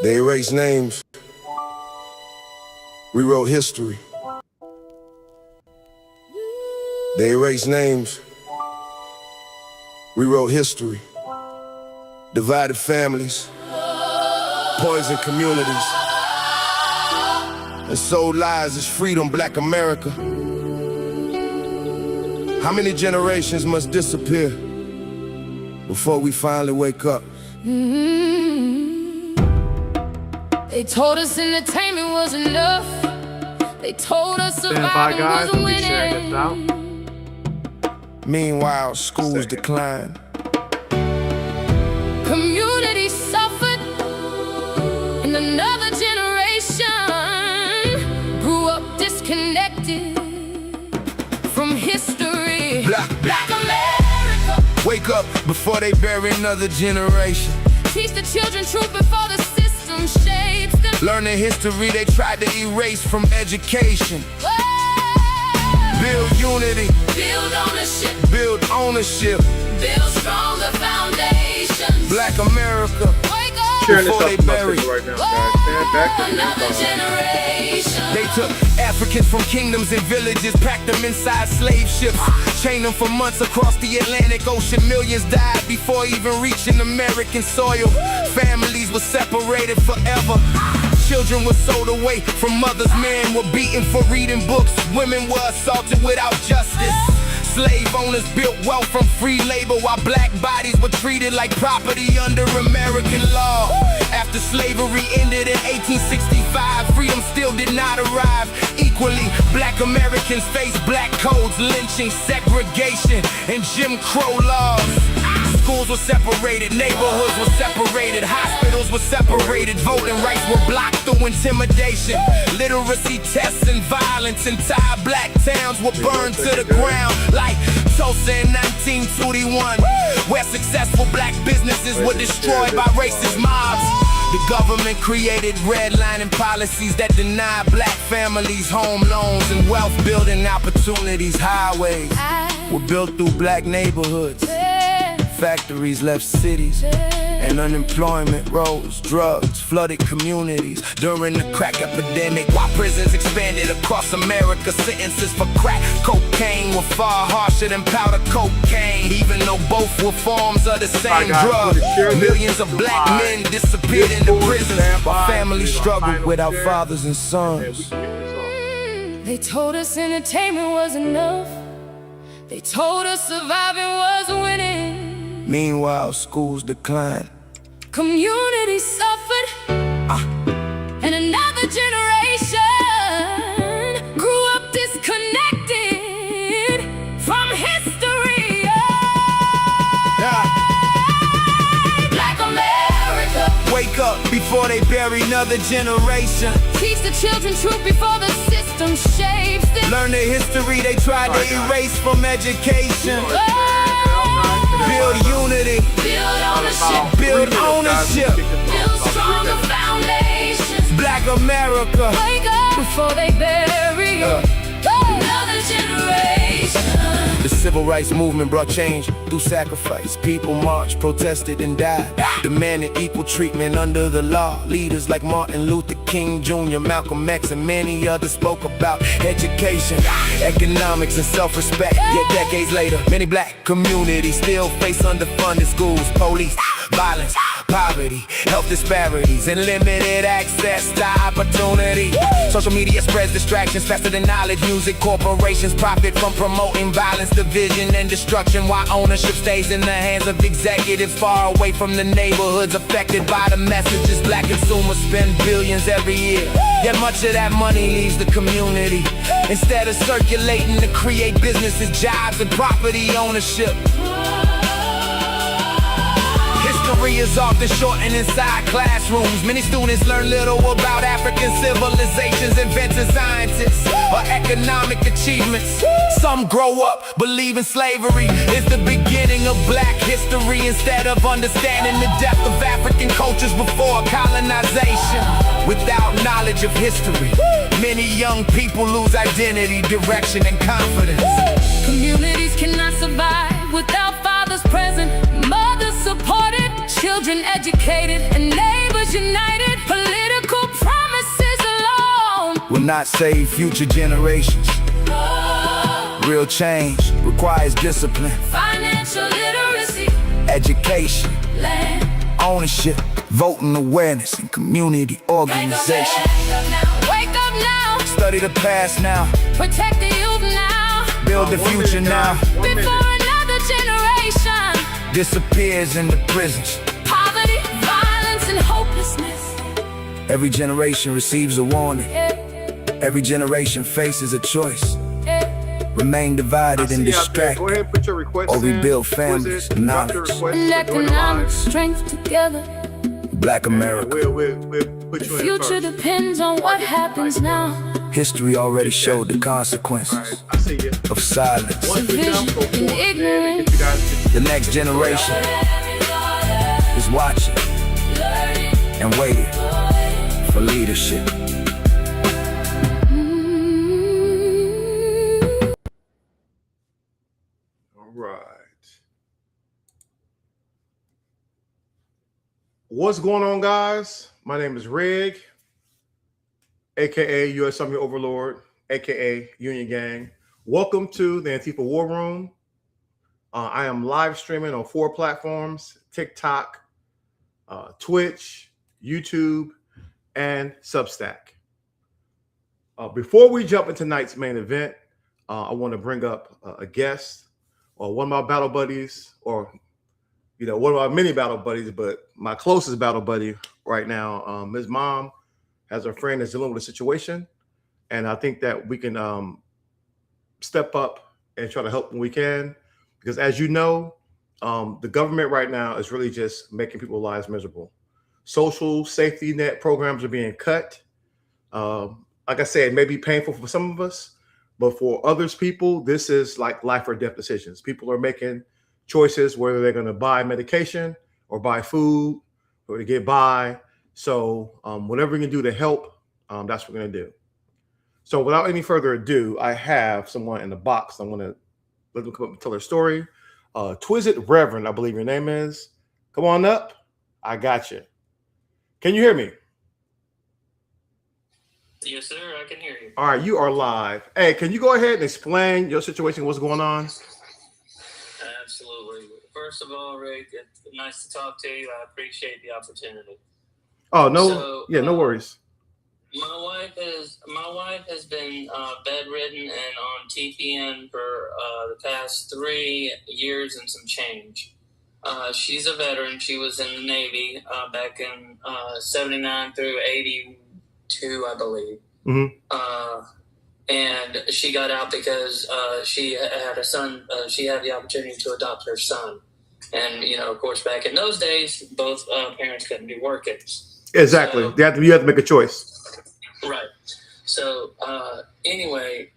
They erased names. We wrote history. They erased names. We wrote history. Divided families, poisoned communities, and sold lies as freedom, Black America. How many generations must disappear before we finally wake up? They told us entertainment was enough. They told us surviving was winning. Meanwhile, schools decline. Community suffered, and another generation grew up disconnected from history. Black America. Wake up before they bury another generation. Teach the children truth before the system shapes them. Learn the history they tried to erase from education. Build unity. Build ownership. Build ownership. Build stronger foundations. Black America. Wake up before they bury right now, guys. Stand back to another generation. They took Africans from kingdoms and villages, packed them inside slave ships, chained them for months across the Atlantic Ocean. Millions died before even reaching American soil. Families were separated forever. Children were sold away from mothers. Men were beaten for reading books. Women were assaulted without justice. Slave owners built wealth from free labor, while black bodies were treated like property under American law. After slavery ended in 1865, freedom still did not arrive. Equally, Black Americans faced black codes, lynching, segregation, and Jim Crow laws. Schools were separated, neighborhoods were separated, hospitals were separated, voting rights were blocked through intimidation. Literacy tests and violence, entire black towns were burned to the ground, like Tulsa in 1921, where successful black businesses were destroyed by racist mobs. The government created redlining policies that denied black families home loans and wealth building opportunities. Highways were built through black neighborhoods. Factories left cities, and unemployment rose. Drugs flooded communities during the crack epidemic, while prisons expanded across America. Sentences for crack cocaine were far harsher than powder cocaine, even though both were forms of the same drug. Millions of black men disappeared into prisons, while families struggled without fathers and sons. They told us entertainment was enough. They told us surviving was winning. Meanwhile, schools decline. Community suffered, and another generation grew up disconnected from history. Black America. Wake up before they bury another generation. Teach the children truth before the system shapes them. Learn the history they tried to erase from education. Build unity. Build ownership. Build ownership. Build stronger foundations. Black America. Wake up before they bury another generation. The civil rights movement brought change through sacrifice. People marched, protested, and died, demanding equal treatment under the law. Leaders like Martin Luther King Jr., Malcolm X, and many others spoke about education, economics, and self-respect. Yet decades later, many black communities still face underfunded schools, police, violence, poverty, health disparities, and limited access to opportunity. Social media spreads distractions faster than knowledge. Music corporations profit from promoting violence, division, and destruction, while ownership stays in the hands of executives far away from the neighborhoods affected by the messages. Black consumers spend billions every year, yet much of that money leaves the community instead of circulating to create businesses, jobs, and property ownership. History is often shortened inside classrooms. Many students learn little about African civilizations, invented scientists, or economic achievements. Some grow up believing slavery is the beginning of black history, instead of understanding the depth of African cultures before colonization. Without knowledge of history, many young people lose identity, direction, and confidence. Communities cannot survive without fathers present, mothers supported, children educated, and neighbors was united. Political promises alone will not save future generations. Real change requires discipline, financial literacy, education, land, ownership, voting awareness, and community organization. Wake up now, Study the past now, protect the youth now, build the future now. before another generation Disappears into prisons. poverty, violence, and hopelessness. Every generation receives a warning. Yeah, Every generation faces a choice. yeah. Remain divided and See out there. distracted, Go ahead and put your requests or in. rebuild Quiz families it. and Drop your knowledge. requests. And Join the economic live. strength together. Black And America. we'll put you in Future first. depends on what happens now. History already showed the All consequences right, I see you. of silence. Once we're done, go Division and forward, man, and ignorance. get you guys The next generation is watching and waiting for leadership. All right. What's going on, guys? My name is Reg, aka U.S. Army Overlord, aka Union Gang. Welcome to the Antifa War Room. I am live streaming on 4 platforms: TikTok, Twitch, YouTube, and Substack. Before we jump into tonight's main event, I want to bring up a guest, or one of my battle buddies, or one of my many battle buddies, but my closest battle buddy right now. His mom has a friend that's dealing with a situation, and I think that we can step up and try to help when we can, because as you know, the government right now is really just making people's lives miserable. Social safety net programs are being cut. Like I said, it may be painful for some of us, but for others people, this is like life or death decisions. People are making choices whether they're going to buy medication or buy food or to get by. So whatever we can do to help, that's what we're going to do. So without any further ado, I have someone in the box. I'm going to let them come up and tell their story. Twizzit Reverend, I believe your name is. Come on up. I got you. Can you hear me? Yes, sir. I can hear you. All right, you are live. Hey, can you go ahead and explain your situation, what's going on? Absolutely. First of all, Rick, it's nice to talk to you. I appreciate the opportunity. Oh, no. So, No worries. My wife has been bedridden and on TPN for the past 3 years and some change. She's a veteran. She was in the Navy back in 79 through 82, I believe. Mm-hmm. And she got out because she had a son. She had the opportunity to adopt her son. And, of course, back in those days, both parents couldn't be working. Exactly. So, you have to make a choice. Right. So anyway,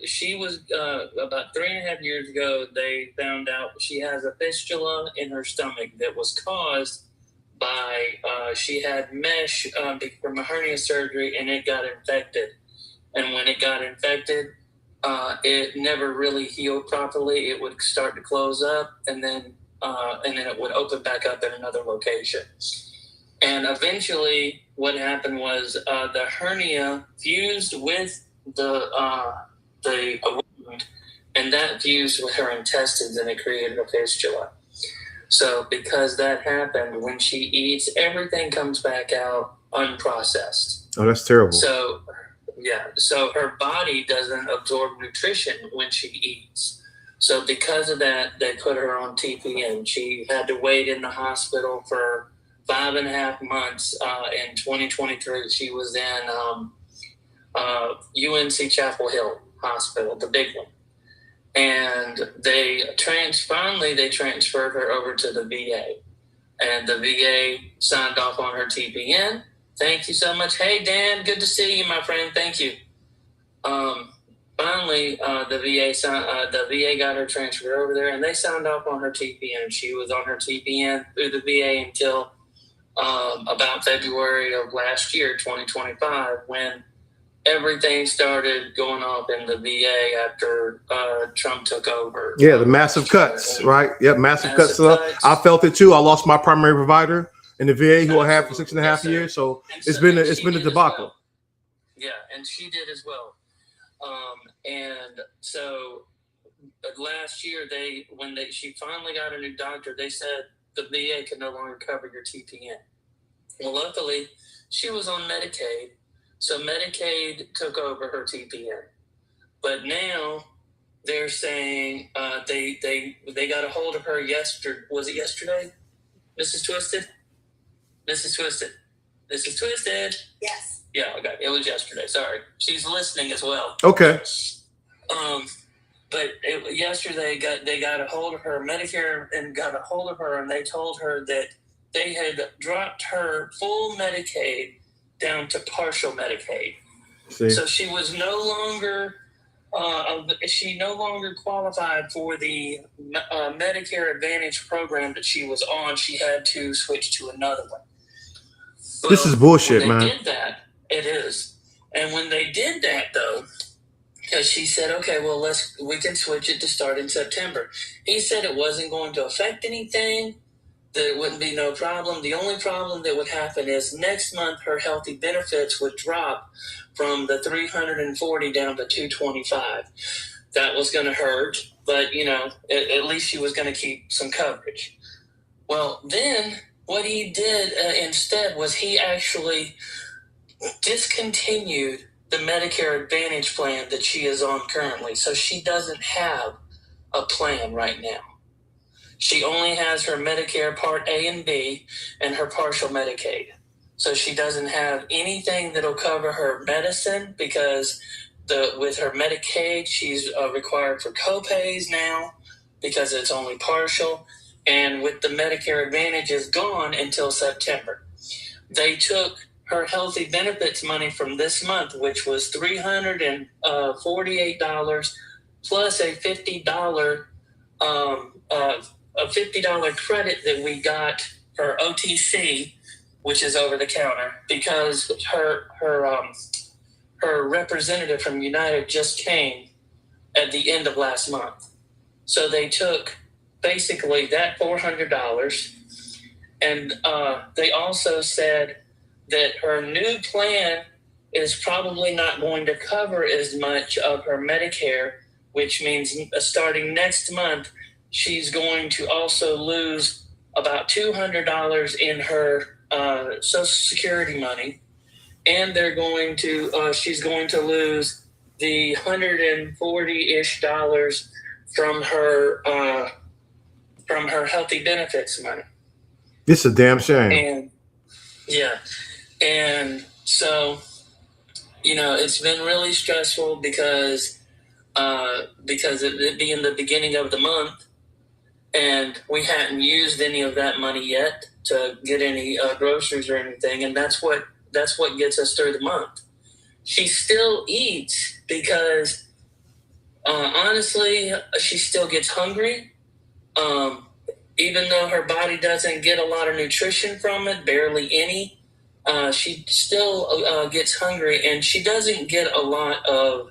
she was about 3.5 years ago, they found out she has a fistula in her stomach that was caused by she had mesh from a hernia surgery, and it got infected. And when it got infected, it never really healed properly. It would start to close up, and then it would open back up in another location. And eventually, what happened was the hernia fused with the wound, and that fused with her intestines, and it created a fistula. So, because that happened, when she eats, everything comes back out unprocessed. Oh, that's terrible. So, yeah. So her body doesn't absorb nutrition when she eats. So because of that, they put her on TPN. She had to wait in the hospital for 5.5 months. In 2023, she was in UNC Chapel Hill Hospital, the big one. And they transferred her over to the VA. And the VA signed off on her TPN. Thank you so much. Hey, Dan, good to see you, my friend. Thank you. Finally, the VA got her transferred over there, and they signed off on her TPN. She was on her TPN through the VA until about February of last year, 2025, when everything started going off in the VA after Trump took over. Yeah, the massive cuts, right? Yep, massive cuts. I felt it too. I lost my primary provider. in the VA who I had for 6.5 years. So it's been a debacle. Well. Yeah, and she did as well. And so last year, she finally got a new doctor, they said the VA could no longer cover your TPN. Well, luckily, she was on Medicaid, so Medicaid took over her TPN. But now they're saying they got a hold of her yesterday. Was it yesterday, Mrs. Twisted? Mrs. Twisted. Mrs. Twisted. Yes. Yeah, okay. It was yesterday. Sorry, she's listening as well. Okay. But yesterday they got a hold of her, Medicare, and got a hold of her, and they told her that they had dropped her full Medicaid down to partial Medicaid. See? So she was no longer qualified for the Medicare Advantage program that she was on. She had to switch to another one. Well, this is bullshit, man. They did that. It is. And when they did that, though, because she said, okay, well, we can switch it to start in September. He said it wasn't going to affect anything, that it wouldn't be no problem. The only problem that would happen is next month her healthy benefits would drop from the $340 down to $225. That was going to hurt, but, at least she was going to keep some coverage. Well, then what he did instead was he actually discontinued the Medicare Advantage plan that she is on currently. So she doesn't have a plan right now. She only has her Medicare Part A and B and her partial Medicaid. So she doesn't have anything that'll cover her medicine because with her Medicaid, she's required for copays now because it's only partial. And with the Medicare Advantage is gone until September. They took her healthy benefits money from this month, which was $348 plus a $50 credit that we got for OTC, which is over the counter, because her representative from United just came at the end of last month. So they took basically that $400, and they also said that her new plan is probably not going to cover as much of her Medicare, which means starting next month, she's going to also lose about $200 in her Social Security money, and she's going to lose the $140-ish from her healthy benefits money. It's a damn shame. And yeah. And so, it's been really stressful because it being the beginning of the month, and we hadn't used any of that money yet to get any groceries or anything, and that's what gets us through the month. She still eats because, honestly, she still gets hungry. Even though her body doesn't get a lot of nutrition from it, barely any. She still gets hungry, and she doesn't get a lot of,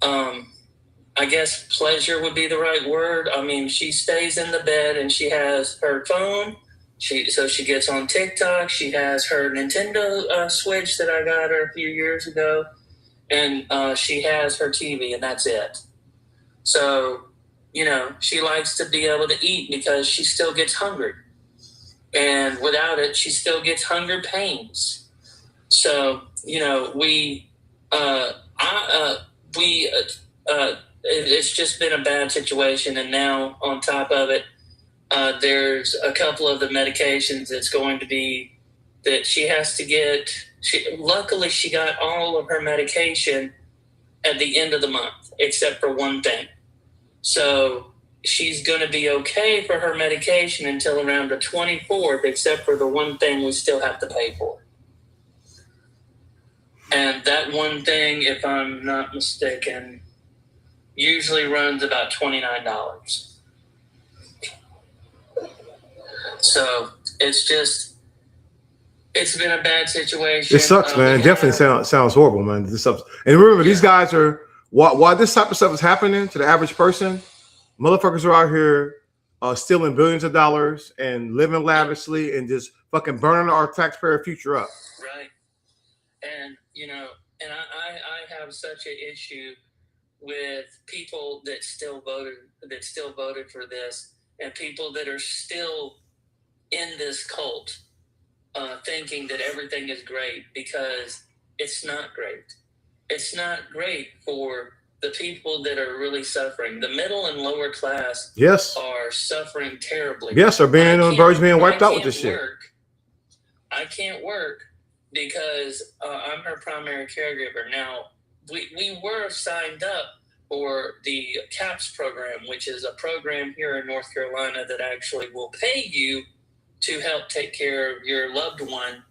I guess pleasure would be the right word. I mean, she stays in the bed and she has her phone. So she gets on TikTok. She has her Nintendo Switch that I got her a few years ago, and she has her TV, and that's it. So, she likes to be able to eat because she still gets hungry. And without it, she still gets hunger pains. So, it's just been a bad situation. And now on top of it, there's a couple of the medications that's going to be that she has to get. Luckily, she got all of her medication at the end of the month, except for one thing. So she's going to be okay for her medication until around the 24th, except for the one thing we still have to pay for. And that one thing, if I'm not mistaken, usually runs about $29. So it's been a bad situation. It sucks, man. It definitely sounds horrible, man. And remember, these guys are, while this type of stuff is happening to the average person, motherfuckers are out here stealing billions of dollars and living lavishly and just fucking burning our taxpayer future up. Right. And, you know, and I have such an issue with people that still voted for this, and people that are still in this cult, thinking that everything is great, because it's not great. It's not great for the people that are really suffering. The middle and lower class, yes, are suffering terribly. Yes, are being on the verge of being wiped out with this shit. I can't work because I'm her primary caregiver. Now, we were signed up for the CAPS program, which is a program here in North Carolina that actually will pay you to help take care of your loved one,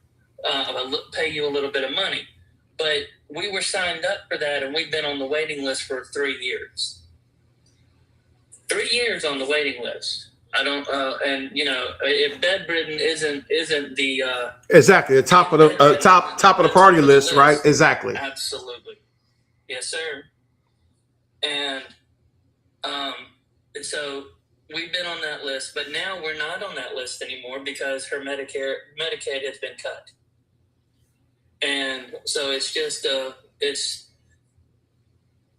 pay you a little bit of money. But we were signed up for that, and we've been on the waiting list for 3 years. 3 years on the waiting list. I don't, and you know, if bedridden isn't the exactly the top of the top of the party list, right? Exactly. Absolutely, yes, sir. And so we've been on that list, but now we're not on that list anymore because her Medicaid has been cut, and so it's just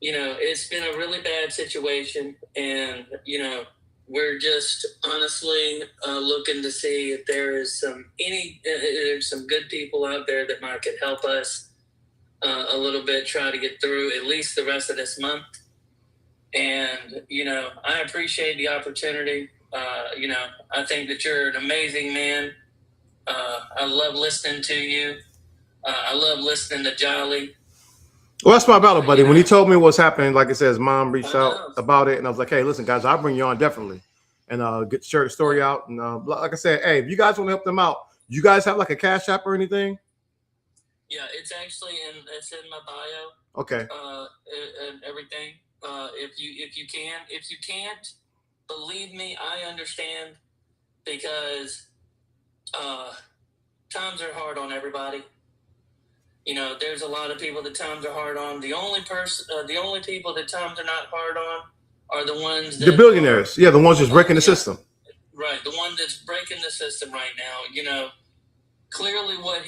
you know, it's been a really bad situation, and you know, we're just honestly looking to see if there is there's some good people out there that might could help us a little bit, try to get through at least the rest of this month. And, you know, I appreciate the opportunity. You know, I think that you're an amazing man. I love listening to you. I love listening to Jolly. Well, that's my battle buddy. When he told me what's happening, like I said, his mom reached out about it, and I was like, "Hey, listen, guys, I'll bring you on definitely, and share the story out." And like I said, hey, if you guys want to help them out, you guys have like a Cash App or anything? Yeah, it's actually it's in my bio. Okay. And everything. If you can't, believe me, I understand, because times are hard on everybody. You know, there's a lot of people that times are hard on. The only people that times are not hard on are the ones that the billionaires. The ones just breaking the system. Right, the one that's breaking the system right now. You know, clearly what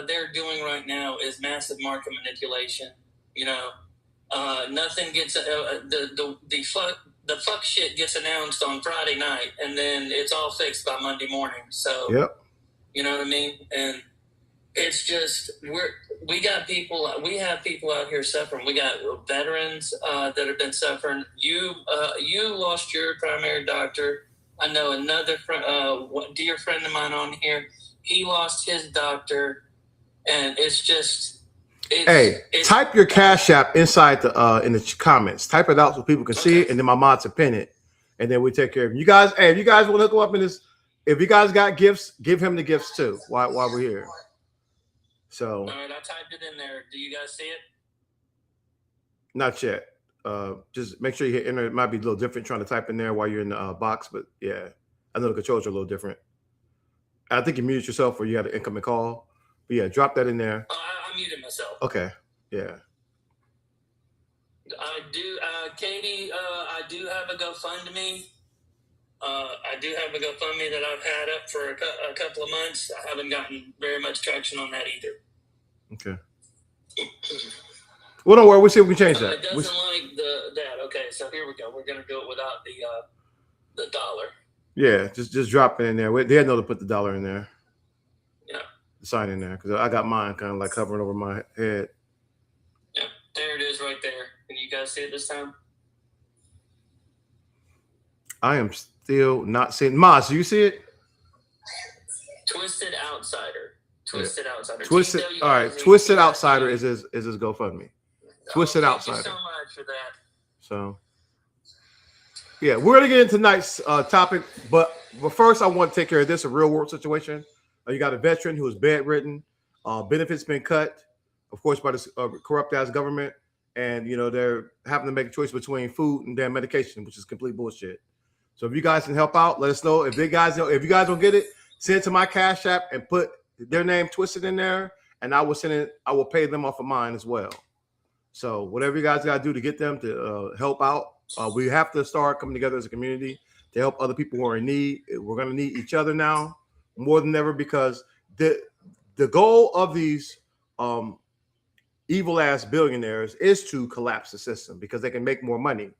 they're doing right now is massive market manipulation. You know, nothing gets the fuck shit gets announced on Friday night, and then it's all fixed by Monday morning. So, yep. You know what I mean? And it's just we have people out here suffering. We got veterans that have been suffering. You lost your primary doctor. I know another dear friend of mine on here. He lost his doctor, and it's just. Type your Cash App inside in the comments. Type it out so people can see it, and then my mods will pin it, and then we take care of it. You guys, if you guys want to hook up in this, if you guys got gifts, give him the gifts too while we're here. So. All right, I typed it in there. Do you guys see it? Not yet. Just make sure you hit enter. It might be a little different trying to type in there while you're in the box, but yeah, I know the controls are a little different. I think you muted yourself or you had an incoming call. But yeah, drop that in there. I muted myself. Okay. Yeah. I do, Katie. I do have a GoFundMe. I do have a GoFundMe that I've had up for a couple of months. I haven't gotten very much traction on that either. Okay. Well, don't worry. We'll see if we can change that. It doesn't like that. Okay, so here we go. We're gonna do it without the dollar. Yeah, just drop it in there. They had know to put the dollar in there. Yeah. The sign in there because I got mine kind of like covering over my head. Yeah, there it is, right there. Can you guys see it this time? I am still not seeing. Moz, do you see it? Twisted Outsider. Twisted Outsider. Twisted. All right. Twisted Outsider is his GoFundMe. Twisted Outsider. Thank you so much for that. So, yeah, we're gonna get into tonight's topic, but first I want to take care of this, a real world situation. You got a veteran who is bedridden, benefits been cut, of course, by this corrupt ass government, and you know they're having to make a choice between food and damn medication, which is complete bullshit. So if you guys can help out, let us know. If you guys don't get it, send it to my Cash App and put their name Twisted in there, and I will send it. I will pay them off of mine as well. So whatever you guys got to do to get them to help out, we have to start coming together as a community. to help other people who are in need. We're going to need each other now more than ever, because the goal of these evil ass billionaires is to collapse the system, because they can make more money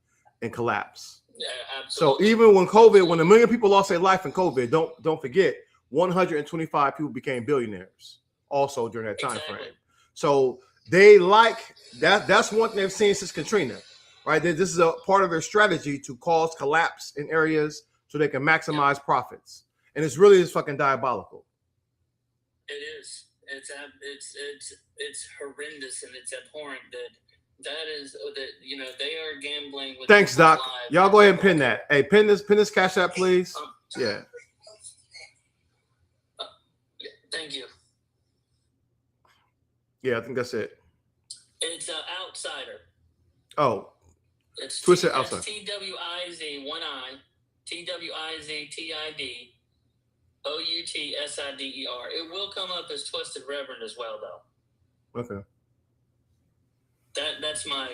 and collapse. Yeah, so absolutely. even when COVID, when 1 million people lost their life in COVID, don't forget 125 people became billionaires also during that time frame. So they like that. That's one thing they've seen since Katrina, right? This is a part of their strategy to cause collapse in areas so they can maximize profits. And it's really just fucking diabolical. It is. It's horrendous, and it's abhorrent that is that, you know, they are gambling with. Thanks, Doc. Y'all go ahead and pin that. Hey, pin this Cash App, please. Yeah. Thank you. Yeah, I think that's it. It's Outsider. Oh. It's Twisted Outsider. TWIZ, one I, TWIZTID, OUTSIDER. It will come up as Twisted Reverend as well, though. Okay. That's my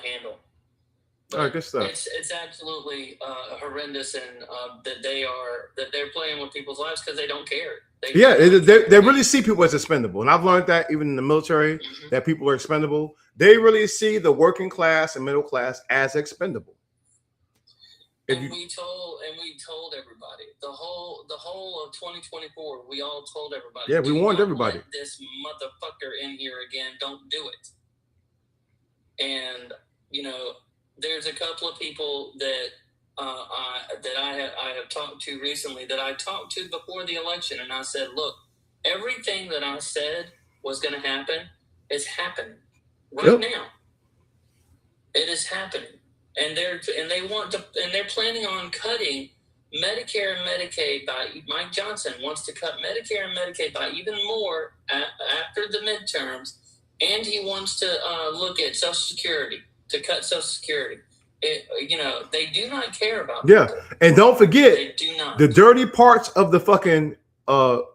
handle. But all right, good stuff. It's absolutely horrendous, and that they're playing with people's lives because they don't care. They really see people as expendable, and I've learned that even in the military, that people are expendable. They really see the working class and middle class as expendable. And we told everybody the whole of 2024. We all told everybody. Yeah, we warned everybody. Let this motherfucker in here again. Don't do it. And you know, there's a couple of people that I have talked to recently, that I talked to before the election, and I said, look, everything that I said was going to happen is happening right now. It is happening, and they're planning on cutting Medicare and Medicaid by. Mike Johnson wants to cut Medicare and Medicaid by even more after the midterms, and he wants to look at Social Security, to cut Social Security. You know, they do not care about people. And don't forget, they do not. The dirty parts of the fucking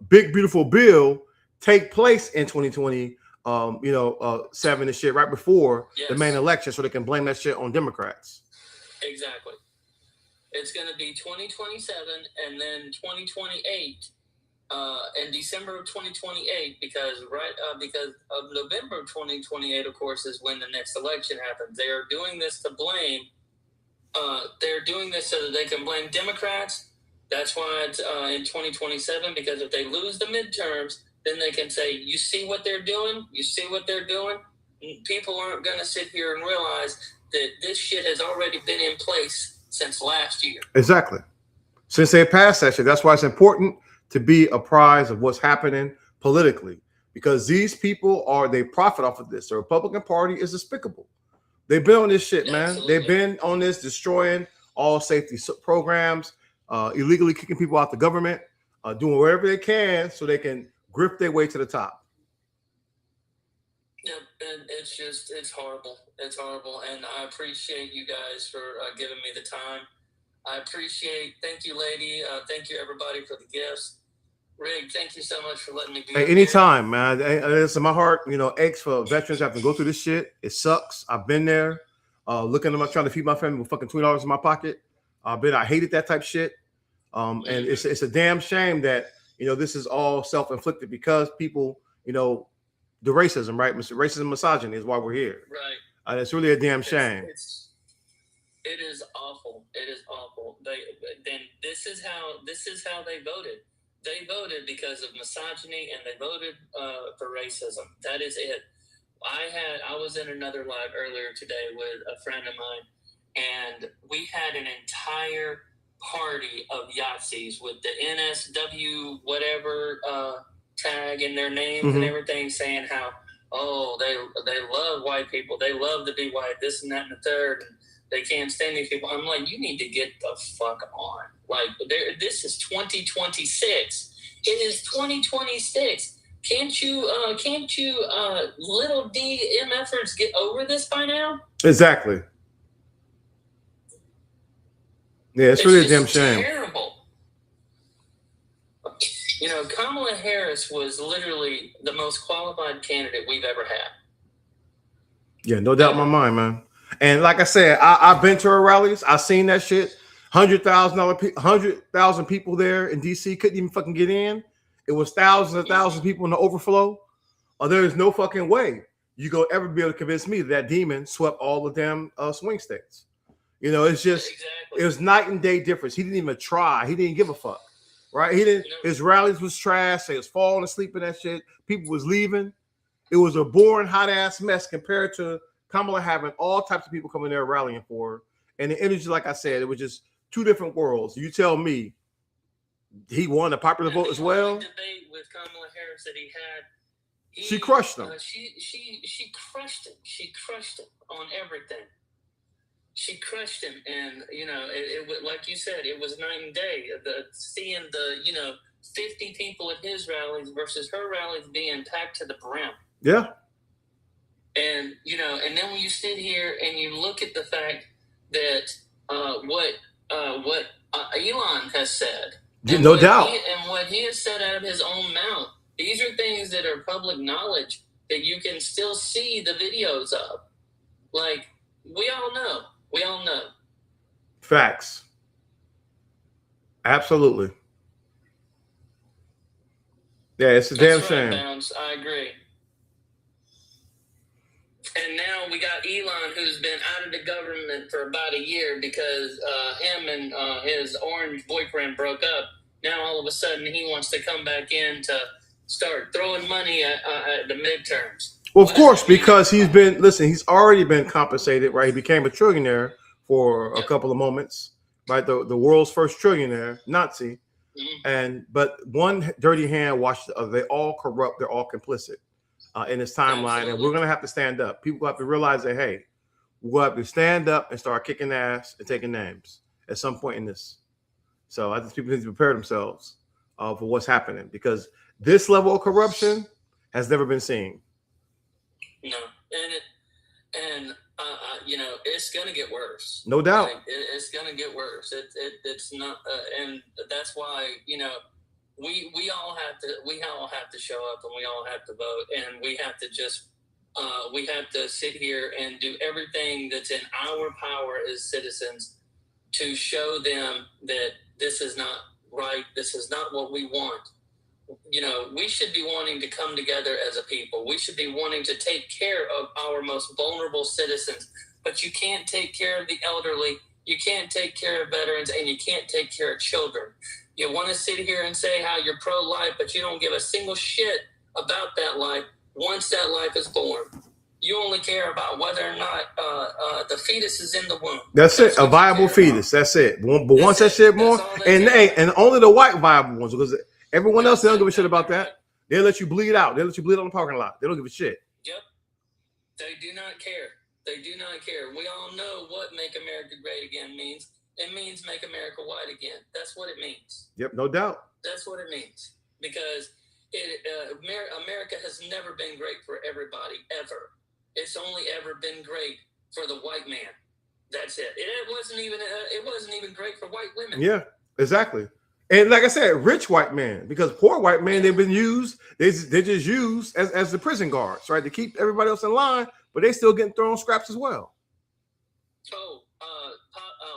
big beautiful bill take place in 2020. 7 and shit right before the main election, so they can blame that shit on Democrats. Exactly. It's going to be 2027 and then 2028. In December of 2028, because of November of 2028, of course, is when the next election happens. They are doing this to blame. They're doing this so that they can blame Democrats. That's why it's in 2027, because if they lose the midterms, then they can say, "You see what they're doing? You see what they're doing?" People aren't going to sit here and realize that this shit has already been in place since last year. Exactly. Since they passed that shit, that's why it's important to be apprised of what's happening politically, because these people they profit off of this. The Republican Party is despicable. They've been on this shit, man. Absolutely. They've been on this, destroying all safety programs, illegally kicking people out the government, doing whatever they can so they can grip their way to the top. Yeah, and it's horrible. It's horrible, and I appreciate you guys for giving me the time. Thank you, lady. Thank you, everybody, for the gifts. Rig, thank you so much for letting me be Hey, anytime, man. It's in my heart, aches for veterans having to go through this shit. It sucks. I've been there, looking at them, trying to feed my family with fucking $20 in my pocket. I hated that type shit. And it's a damn shame that, this is all self-inflicted because people, the racism, right? Racism, misogyny is why we're here. Right. It's really a damn shame. It is awful. It is awful. This is how they voted. They voted because of misogyny, and they voted for racism. That is it. I was in another live earlier today with a friend of mine, and we had an entire party of Yahtzees with the NSW whatever tag in their names and everything, saying how they love white people, they love to be white, this and that and the third, and they can't stand these people. I'm like, you need to get the fuck on. Like, this is 2026. It is 2026. Can't you little DMFers get over this by now? Exactly. Yeah, it's really a damn shame. Terrible. Kamala Harris was literally the most qualified candidate we've ever had. Yeah, no doubt in my mind, man. And like I said, I've been to her rallies. I've seen that shit. 100,000 people there in DC couldn't even fucking get in. It was thousands and thousands of people in the overflow. There is no fucking way you go ever be able to convince me that demon swept all the damn swing states. You know, it's just it was night and day difference. He didn't even try. He didn't give a fuck. Right? He didn't. His rallies was trash. They was falling asleep in that shit. People was leaving. It was a boring, hot ass mess compared to Kamala having all types of people coming there rallying for her. And the energy, like I said, it was just two different worlds. You tell me he won the popular vote as well. Debate with Kamala Harris that he had. She crushed him. She crushed him. She crushed him on everything. She crushed him, and you know, it like you said, it was night and day. Seeing the 50 people at his rallies versus her rallies being packed to the brim. Yeah. And and then when you sit here and you look at the fact that what Elon has said, no doubt, and what he has said out of his own mouth. These are things that are public knowledge that you can still see the videos of. Like, we all know. We all know. Facts. Absolutely. Yeah, it's a damn shame. Bounce. I agree. And now we got Elon, who's been out of the government for about a year because him and his orange boyfriend broke up. Now all of a sudden he wants to come back in to start throwing money at the midterms. Well, of course, because he's already been compensated, right? He became a trillionaire for a couple of moments, right? The world's first trillionaire, Nazi. Mm-hmm. But one dirty hand washed the other. They all corrupt. They're all complicit in this timeline. Absolutely. And we're going to have to stand up. People have to realize that, hey, we'll have to stand up and start kicking ass and taking names at some point in this. So I think people need to prepare themselves for what's happening, because this level of corruption has never been seen. No, and it's gonna get worse. No doubt, it's gonna get worse. It's not, and that's why we all have to show up, and we all have to vote, and we have to just we have to sit here and do everything that's in our power as citizens to show them that this is not right. This is not what we want. We should be wanting to come together as a people. We should be wanting to take care of our most vulnerable citizens. But you can't take care of the elderly. You can't take care of veterans, and you can't take care of children. You want to sit here and say how you're pro-life, but you don't give a single shit about that life once that life is born. You only care about whether or not the fetus is in the womb. That's it, a viable fetus. That's it. But once that shit born, and only the white viable ones, because everyone else, they don't give a shit about that. They'll let you bleed out. They'll let you bleed on the parking lot. They don't give a shit. Yep. They do not care. They do not care. We all know what Make America Great Again means. It means Make America White Again. That's what it means. Yep, no doubt. That's what it means. Because America has never been great for everybody, ever. It's only ever been great for the white man. That's it. It wasn't even great for white women. Yeah, exactly. And like I said, rich white men, because poor white men, they've been used. They're just used as the prison guards, right, to keep everybody else in line, but they still getting thrown scraps as well. Oh,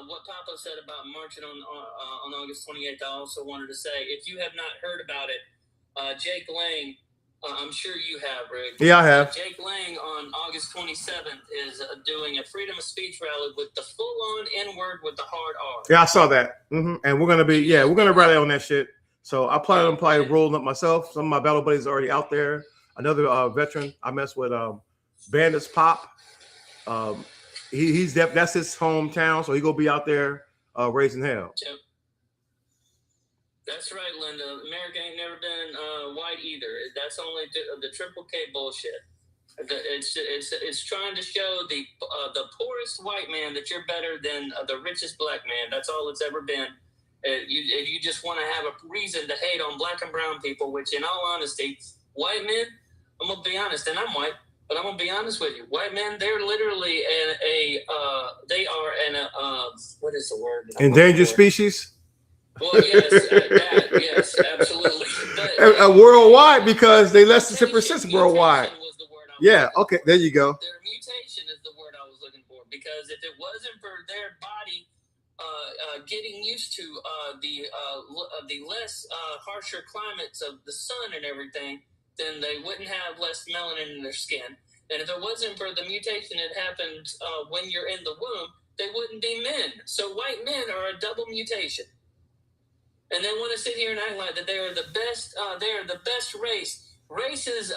what Papa said about marching on August 28th, I also wanted to say, if you have not heard about it, Jake Lang, I'm sure you have, Rick. Yeah, I have. Jake Lang on August 27th is doing a freedom of speech rally with the full-on N-word with the hard R. Yeah, I saw that. Mm-hmm. And we're gonna rally on that shit. So I plan on probably rolling up myself. Some of my battle buddies are already out there. Another veteran I mess with, Bandits Pop. That's his hometown, so he gonna be out there raising hell. Yep. That's right, Linda. America ain't never been white either. That's only the triple K bullshit. It's trying to show the poorest white man that you're better than the richest black man. That's all it's ever been. You just want to have a reason to hate on black and brown people, which, in all honesty, white men, I'm gonna be honest, and I'm white, but I'm gonna be honest with you. White men, they're literally what is the word? Endangered species. Well, yes, absolutely. But, worldwide, because they less than 10% worldwide. Yeah, okay, there you go. Their mutation is the word I was looking for, because if it wasn't for their body getting used to the less harsher climates of the sun and everything, then they wouldn't have less melanin in their skin. And if it wasn't for the mutation that happens when you're in the womb, they wouldn't be men. So white men are a double mutation. And they want to sit here and act like that they are the best. They are the best race. Race is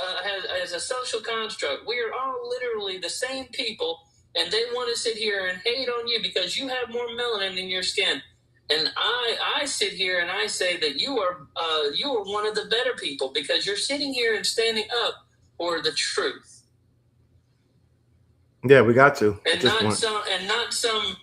as a social construct. We are all literally the same people, and they want to sit here and hate on you because you have more melanin in your skin. And I sit here and I say that you are one of the better people because you're sitting here and standing up for the truth. Yeah, we got to. And not some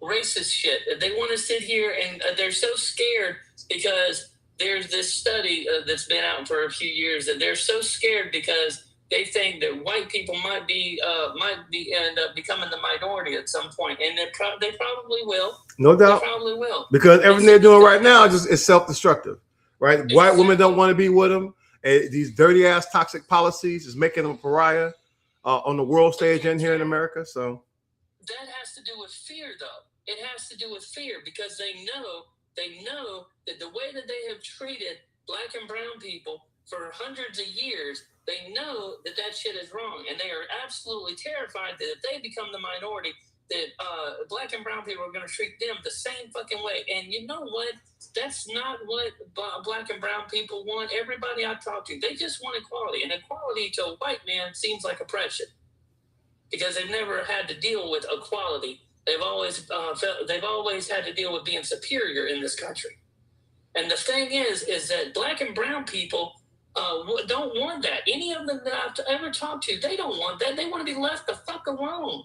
racist shit. They want to sit here and they're so scared because there's this study that's been out for a few years that they're so scared because they think that white people might end up becoming the minority at some point, and they probably will. No doubt. They probably will, because everything they're doing right now is self-destructive, right? White women don't want to be with them. And these dirty ass toxic policies is making them a pariah on the world stage and here in America. So that has to do with fear, though. It has to do with fear because they know that the way that they have treated black and brown people for hundreds of years, they know that shit is wrong, and they are absolutely terrified that if they become the minority, that black and brown people are going to treat them the same fucking way. And you know what? That's not what black and brown people want. Everybody I talk to, they just want equality, and equality to a white man seems like oppression because they've never had to deal with equality. They've always had to deal with being superior in this country. And the thing is that black and brown people don't want that. Any of them that I've ever talked to, they don't want that. They want to be left the fuck alone.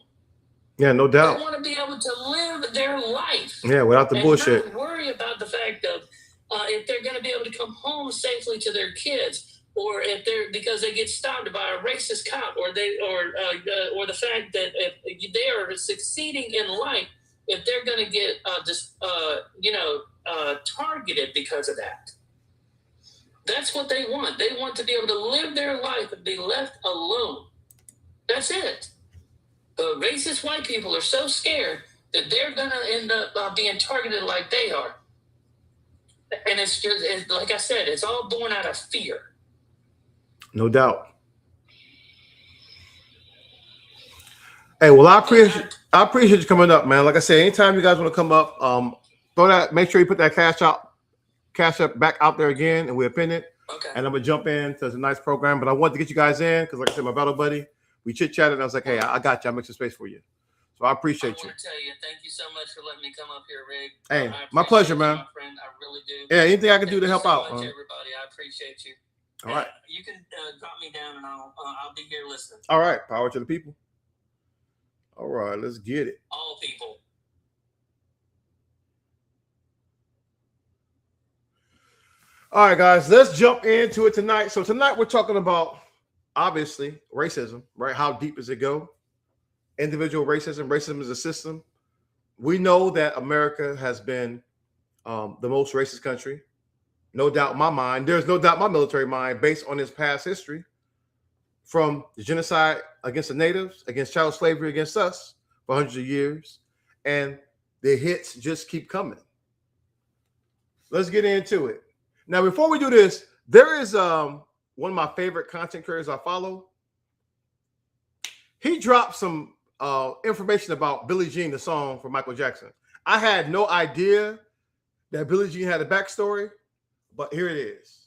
Yeah, no doubt. They want to be able to live their life. Yeah, without the bullshit. Not worry about the fact of if they're going to be able to come home safely to their kids, or if they're because they get stopped by a racist cop, or the fact that if they are succeeding in life, if they're going to get targeted because of that. That's what they want. They want to be able to live their life and be left alone. That's it. But racist white people are so scared that they're going to end up being targeted like they are. And it's like I said, it's all born out of fear. No doubt. Hey, well, I appreciate you coming up, man. Like I said, anytime you guys want to come up, make sure you put that cash up back out there again, and we'll pin it. Okay. And I'm gonna jump in to a nice program, but I wanted to get you guys in because, like I said, my battle buddy, we chit chatted. And I was like, hey, I got you. I'll make some space for you. So I appreciate you. I want to tell you, thank you so much for letting me come up here, Rick. Hey, my pleasure, man. My friend, I really do. Yeah, anything I can do to help out. Much, everybody, I appreciate you. All right. You can drop me down, and I'll be here listening. All right, power to the people. All right, let's get it. All people. All right, guys, let's jump into it tonight. So tonight we're talking about, obviously, racism, right? How deep does it go? Individual racism. Racism is a system. We know that America has been the most racist country. No doubt in my mind. There's no doubt in my military mind based on its past history from the genocide against the natives, against chattel slavery against us for hundreds of years. And the hits just keep coming. Let's get into it. Now, before we do this, there is one of my favorite content creators I follow. He dropped some information about Billie Jean, the song for Michael Jackson. I had no idea that Billie Jean had a backstory, but here it is.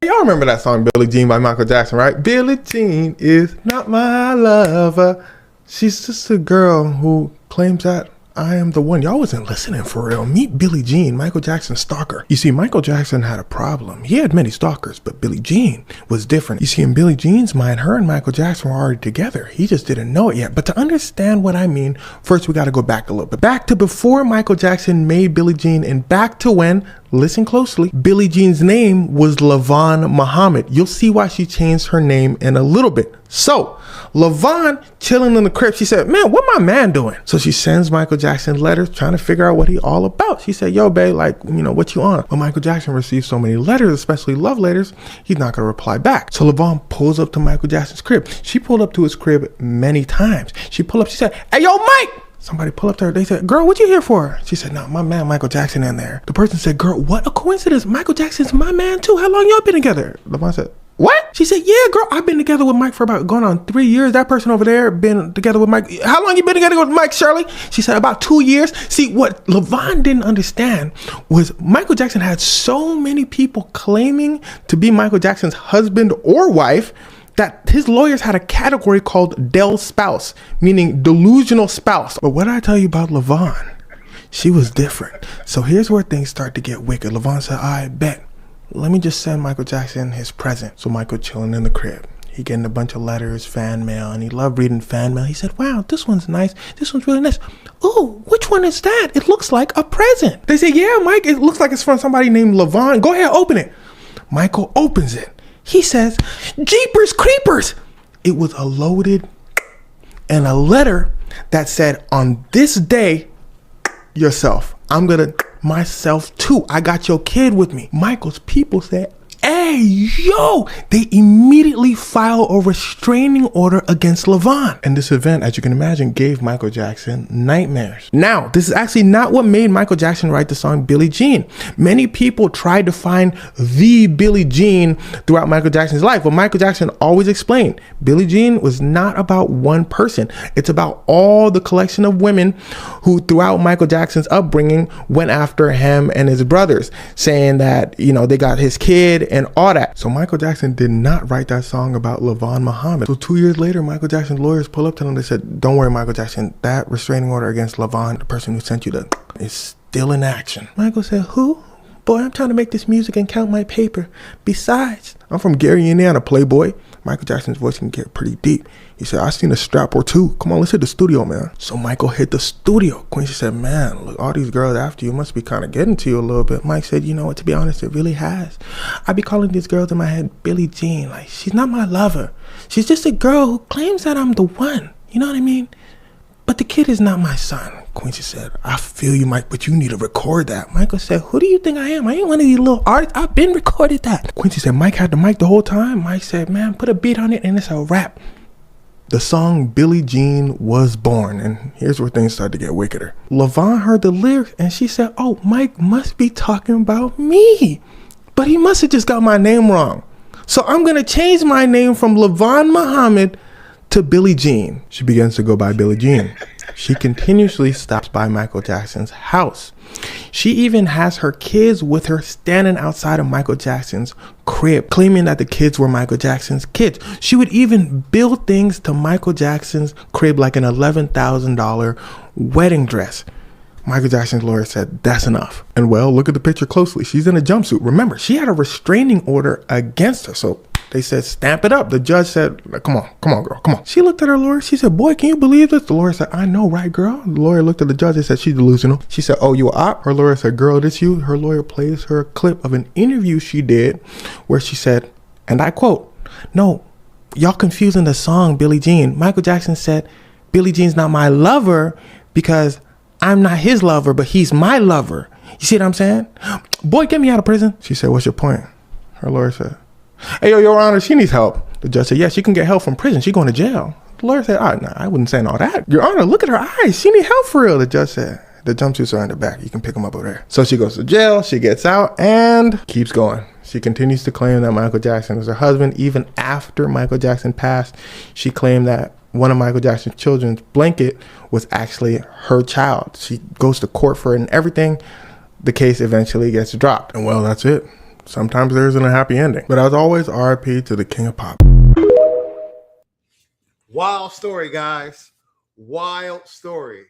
Y'all remember that song, Billie Jean by Michael Jackson, right? Billie Jean is not my lover. She's just a girl who claims that I am the one. Y'all wasn't listening for real. Meet Billie Jean, Michael Jackson's stalker. You see, Michael Jackson had a problem. He had many stalkers, but Billie Jean was different. You see, in Billie Jean's mind, her and Michael Jackson were already together. He just didn't know it yet. But to understand what I mean, first we got to go back a little bit. Back to before Michael Jackson made Billie Jean, and back to when, listen closely, Billie Jean's name was LaVon Muhammad. You'll see why she changed her name in a little bit. So, LaVon chilling in the crib, she said, man, what my man doing? So she sends Michael Jackson letters trying to figure out what he all about. She said, yo, babe, like, what you on? But Michael Jackson received so many letters, especially love letters, he's not going to reply back. So LaVon pulls up to Michael Jackson's crib. She pulled up to his crib many times. She pulled up, she said, hey, yo, Mike, Somebody pull up to her. They said, girl, what you here for? She said, no, my man Michael Jackson in there. The person said, girl, what a coincidence. Michael Jackson's my man too. How long y'all been together? LaVon said, what? She said, yeah, girl, I've been together with Mike for about going on 3 years. That person over there been together with Mike. How long you been together with Mike, Shirley? She said, about 2 years. See, what LaVon didn't understand was Michael Jackson had so many people claiming to be Michael Jackson's husband or wife that his lawyers had a category called Del Spouse, meaning delusional spouse. But what did I tell you about LaVon? She was different. So here's where things start to get wicked. LaVon said, I bet. Let me just send Michael Jackson his present. So Michael chilling in the crib. He getting a bunch of letters, fan mail, and he loved reading fan mail. He said, wow, this one's nice. This one's really nice. Ooh, which one is that? It looks like a present. They say, yeah, Mike, it looks like it's from somebody named LaVon. Go ahead, open it. Michael opens it. He says, Jeepers Creepers. It was a loaded and a letter that said, on this day, yourself. I'm going to myself too. I got your kid with me. Michael's people said, hey, yo, they immediately file a restraining order against LaVon. And this event, as you can imagine, gave Michael Jackson nightmares. Now, this is actually not what made Michael Jackson write the song Billie Jean. Many people tried to find the Billie Jean throughout Michael Jackson's life, but Michael Jackson always explained Billie Jean was not about one person. It's about all the collection of women who throughout Michael Jackson's upbringing went after him and his brothers, saying that, you know, they got his kid and all that. So Michael Jackson did not write that song about LaVon Muhammad. So 2 years later, Michael Jackson's lawyers pull up to him. They said, don't worry, Michael Jackson, that restraining order against LaVon, the person who sent you is still in action. Michael said, who? Boy, I'm trying to make this music and count my paper. Besides, I'm from Gary, Indiana, Playboy. Michael Jackson's voice can get pretty deep. He said, I seen a strap or two. Come on, let's hit the studio, man. So Michael hit the studio. Quincy said, man, look, all these girls after you must be kind of getting to you a little bit. Mike said, you know what, to be honest, it really has. I be calling these girls in my head Billie Jean. Like, she's not my lover. She's just a girl who claims that I'm the one. You know what I mean? But the kid is not my son. Quincy said, I feel you, Mike, but you need to record that. Michael said, who do you think I am? I ain't one of these little artists. I've been recorded that. Quincy said, Mike had the mic the whole time. Mike said, man, put a beat on it and it's a rap. The song Billie Jean was born. And here's where things started to get wickeder. LaVon heard the lyrics and she said, oh, Mike must be talking about me. But he must have just got my name wrong. So I'm going to change my name from LaVon Muhammad to Billie Jean. She begins to go by Billie Jean. She continuously stops by Michael Jackson's house. She even has her kids with her standing outside of Michael Jackson's crib, claiming that the kids were Michael Jackson's kids. She would even build things to Michael Jackson's crib like an $11,000 wedding dress. Michael Jackson's lawyer said, that's enough. And well, look at the picture closely. She's in a jumpsuit. Remember, she had a restraining order against her. So they said, stamp it up. The judge said, come on, girl, come on. She looked at her lawyer. She said, boy, can you believe this? The lawyer said, I know, right, girl? The lawyer looked at the judge and said, she's delusional. She said, oh, you a op? Her lawyer said, girl, this you? Her lawyer plays her a clip of an interview she did where she said, and I quote, no, y'all confusing the song Billie Jean. Michael Jackson said, Billie Jean's not my lover because I'm not his lover, but he's my lover. You see what I'm saying? Boy, get me out of prison. She said, what's your point? Her lawyer said, hey, yo, Your Honor, she needs help. The judge said, yeah, she can get help from prison. She's going to jail. The lawyer said, no, I wouldn't say all that. Your Honor, look at her eyes. She need help for real. The judge said, the jumpsuits are in the back. You can pick them up over there. So she goes to jail. She gets out and keeps going. She continues to claim that Michael Jackson was her husband. Even after Michael Jackson passed, she claimed that one of Michael Jackson's children's blanket was actually her child. She goes to court for it and everything. The case eventually gets dropped. And well, that's it. Sometimes there isn't a happy ending. But as always, RIP to the king of pop. Wild story, guys. Wild story.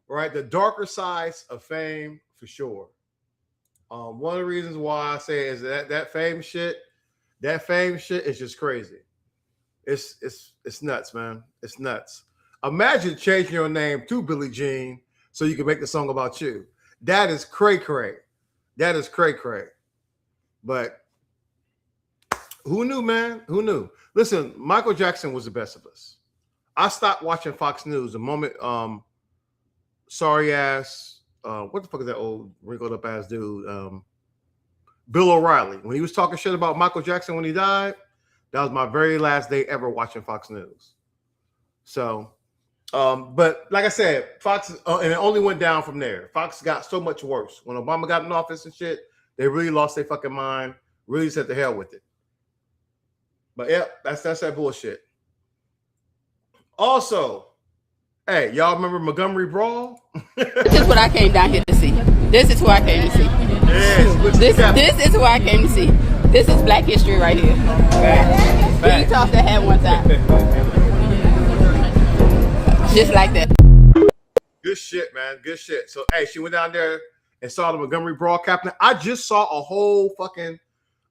Right? The darker sides of fame, for sure. One of the reasons why I say is that fame shit is just crazy. It's nuts, man. It's nuts. Imagine changing your name to Billie Jean so you can make the song about you. That is cray-cray. That is cray-cray. But who knew, man? Who knew? Listen, Michael Jackson was the best of us. I stopped watching Fox News the moment sorry ass, what the fuck is that old wrinkled up ass dude? Bill O'Reilly. When he was talking shit about Michael Jackson when he died, that was my very last day ever watching Fox News. So But like I said, Fox, and it only went down from there. Fox got so much worse. When Obama got in office and shit, they really lost their fucking mind, really said the hell with it. But yeah, that's that bullshit. Also, hey, y'all remember Montgomery Brawl? This is what I came down here to see. This is who I came to see. Yes, this is who I came to see. This is Black history right here. He tossed that hat one time. Just like that. Good shit, man. Good shit. So, hey, she went down there and saw the Montgomery Brawl captain. I just saw a whole fucking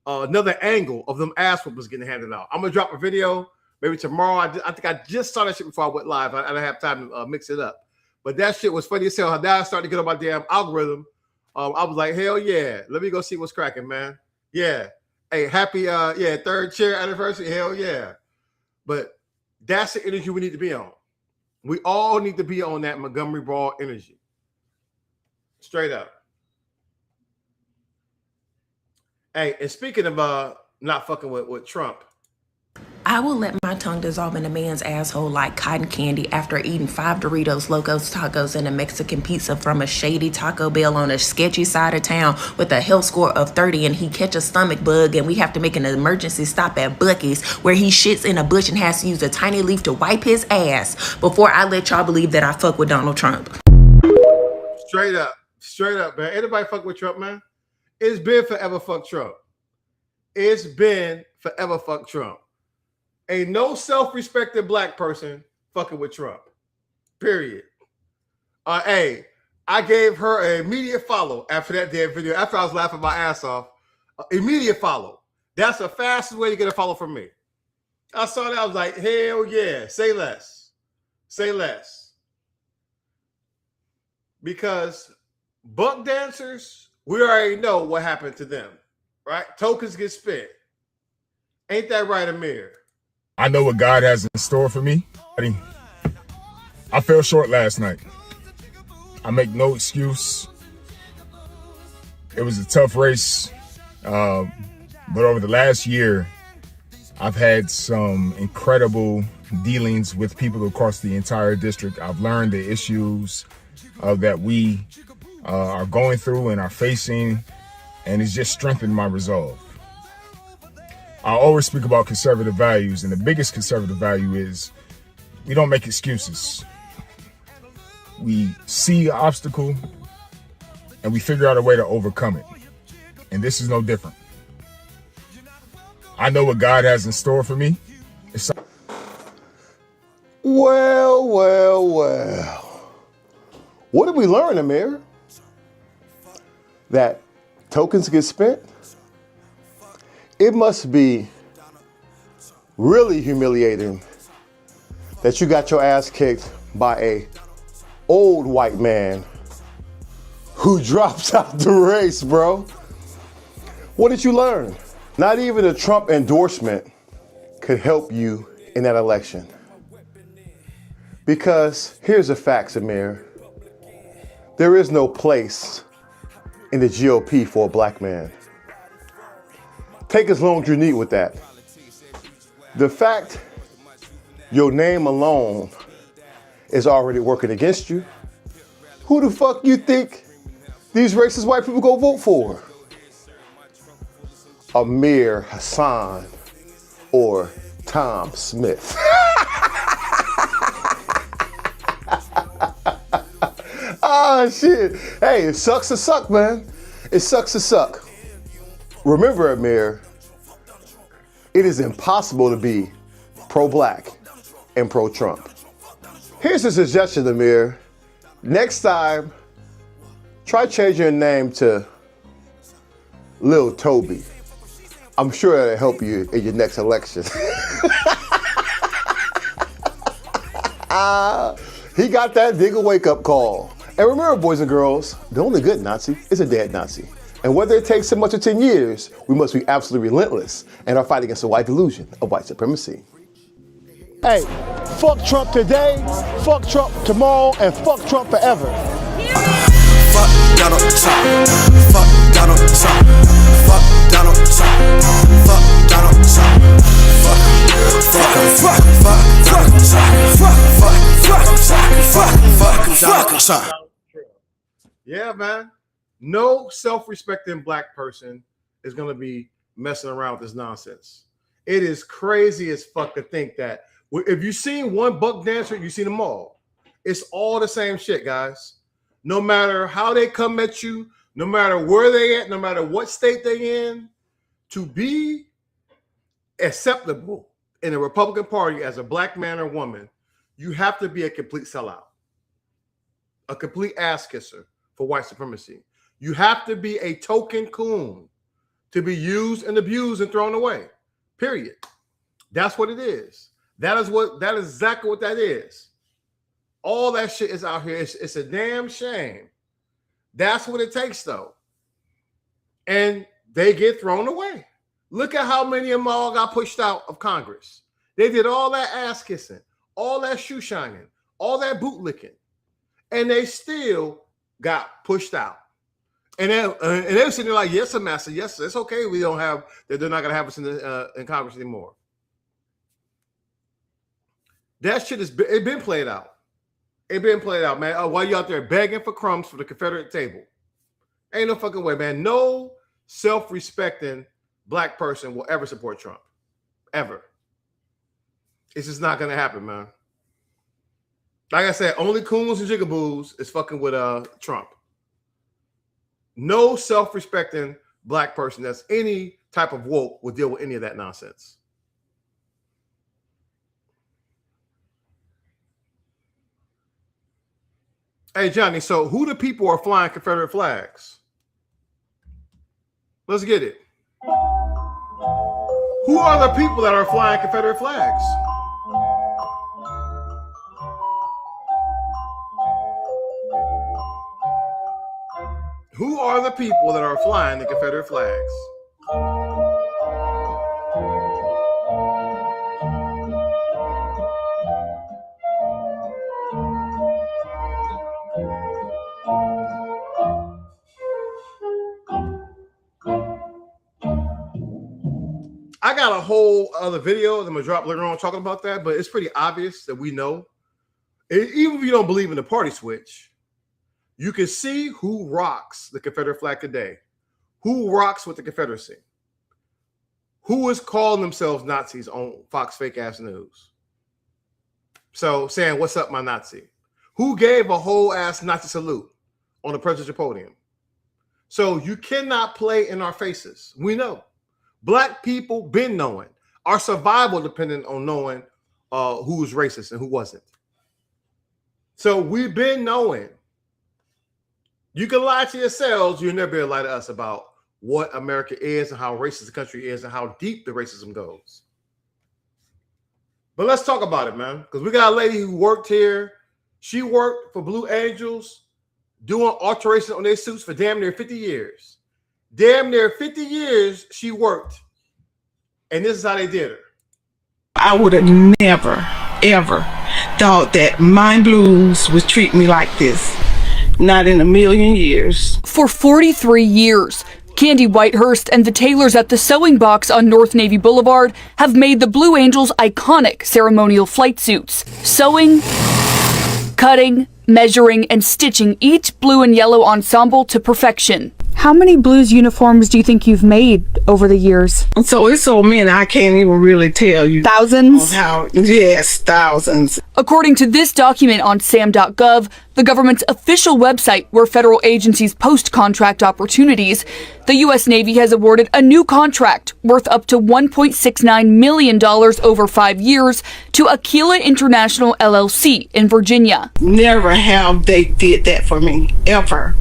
another angle of them ass whoopers getting handed out. I'm gonna drop a video maybe tomorrow. I think I just saw that shit before I went live. I didn't have time to mix it up, but that shit was funny as hell. Now I started to get on my damn algorithm. I was like, hell yeah, let me go see what's cracking, man. Yeah, hey, happy third chair anniversary. Hell yeah. But that's the energy we need to be on. We all need to be on that Montgomery Brawl energy. Straight up. Hey, and speaking of not fucking with Trump. I will let my tongue dissolve in a man's asshole like cotton candy after eating 5 Doritos, Locos Tacos, and a Mexican pizza from a shady Taco Bell on a sketchy side of town with a health score of 30, and he catch a stomach bug and we have to make an emergency stop at Buc-ee's where he shits in a bush and has to use a tiny leaf to wipe his ass before I let y'all believe that I fuck with Donald Trump. Straight up, man. Anybody fuck with Trump, man? It's been forever fuck Trump. It's been forever fuck Trump. Ain't no self-respecting black person fucking with Trump. Period. Hey, I gave her an immediate follow after that damn video. After I was laughing my ass off. Immediate follow. That's the fastest way to get a follow from me. I saw that. I was like, hell yeah. Say less. Say less. Because buck dancers, we already know what happened to them, right? Tokens get spent. Ain't that right, Amir? I know what God has in store for me. I fell short last night. I make no excuse. It was a tough race. But over the last year, I've had some incredible dealings with people across the entire district. I've learned the issues that we are going through and are facing, and it's just strengthened my resolve. I always speak about conservative values, and the biggest conservative value is we don't make excuses. We see an obstacle and we figure out a way to overcome it. And this is no different. I know what God has in store for me. Well. What did we learn, Amir? That tokens get spent? It must be really humiliating that you got your ass kicked by a old white man who drops out the race, bro. What did you learn? Not even a Trump endorsement could help you in that election. Because here's the facts, Amir. There is no place in the GOP for a black man. Take as long as you need with that. The fact your name alone is already working against you. Who the fuck you think these racist white people go vote for? Amir Hassan or Tom Smith. Ah, shit. Hey, it sucks to suck, man. It sucks to suck. Remember, Amir, it is impossible to be pro-black and pro-Trump. Here's a suggestion, Amir. Next time, try changing your name to Lil Toby. I'm sure that'll help you in your next election. He got that nigga wake-up call. And remember, boys and girls, the only good Nazi is a dead Nazi. And whether it takes so much as 10 years, we must be absolutely relentless in our fight against the white delusion of white supremacy. Hey, fuck Trump today, fuck Trump tomorrow, and fuck Trump forever. Fuck Donald Trump. Fuck Donald Trump. Fuck Donald Trump. Fuck Donald Trump. Fuck Donald Trump. Fuck Trump. Trump. Yeah, man. No self-respecting black person is going to be messing around with this nonsense. It is crazy as fuck to think that if you've seen one buck dancer, you've seen them all. It's all the same shit, guys. No matter how they come at you, no matter where they at, no matter what state they in, to be acceptable in the Republican Party as a black man or woman, you have to be a complete sellout, a complete ass kisser for white supremacy. You have to be a token coon to be used and abused and thrown away. Period. That's what it is. That is exactly what that is. All that shit is out here. It's a damn shame. That's what it takes, though. And they get thrown away. Look at how many of them all got pushed out of Congress. They did all that ass kissing, all that shoe shining, all that boot licking, and they still got pushed out. And they're sitting there like, yes, sir, master, yes, sir, it's okay. We don't have that. They're not going to have us in Congress anymore. That shit it's been played out. It's been played out, man. While you out there begging for crumbs for the Confederate table, ain't no fucking way, man. No self-respecting black person will ever support Trump, ever. It's just not going to happen, man. Like I said, only coons and jigaboos is fucking with Trump. No self-respecting black person that's any type of woke will deal with any of that nonsense. Hey, Johnny, so who the people are flying Confederate flags? Let's get it. Who are the people that are flying Confederate flags? Who are the people that are flying the Confederate flags? I got a whole other video that I'm gonna drop later on talking about that, but it's pretty obvious that we know. Even if you don't believe in the party switch, you can see who rocks the Confederate flag today, who rocks with the Confederacy, who is calling themselves Nazis on Fox fake ass news. So saying, "What's up, my Nazi?" Who gave a whole ass Nazi salute on the presidential podium. So you cannot play in our faces. We know. Black people been knowing. Our survival depended on knowing who was racist and who wasn't. So we've been knowing. You can lie to yourselves. You'll never be able to lie to us about what America is and how racist the country is and how deep the racism goes. But let's talk about it, man. Because we got a lady who worked here. She worked for Blue Angels doing alterations on their suits for damn near 50 years. Damn near 50 years she worked. And this is how they did her. I would have never, ever thought that Mind Blues would treat me like this. Not in a million years. For 43 years, Candy Whitehurst and the tailors at the sewing box on North Navy Boulevard have made the Blue Angels iconic ceremonial flight suits. Sewing, cutting, measuring, and stitching each blue and yellow ensemble to perfection. How many Blues uniforms do you think you've made over the years? So it's so many, I can't even really tell you. Thousands? Yes, thousands. According to this document on SAM.gov, the government's official website where federal agencies post contract opportunities, the U.S. Navy has awarded a new contract worth up to $1.69 million over 5 years to Aquila International LLC in Virginia. Never have they did that for me, ever.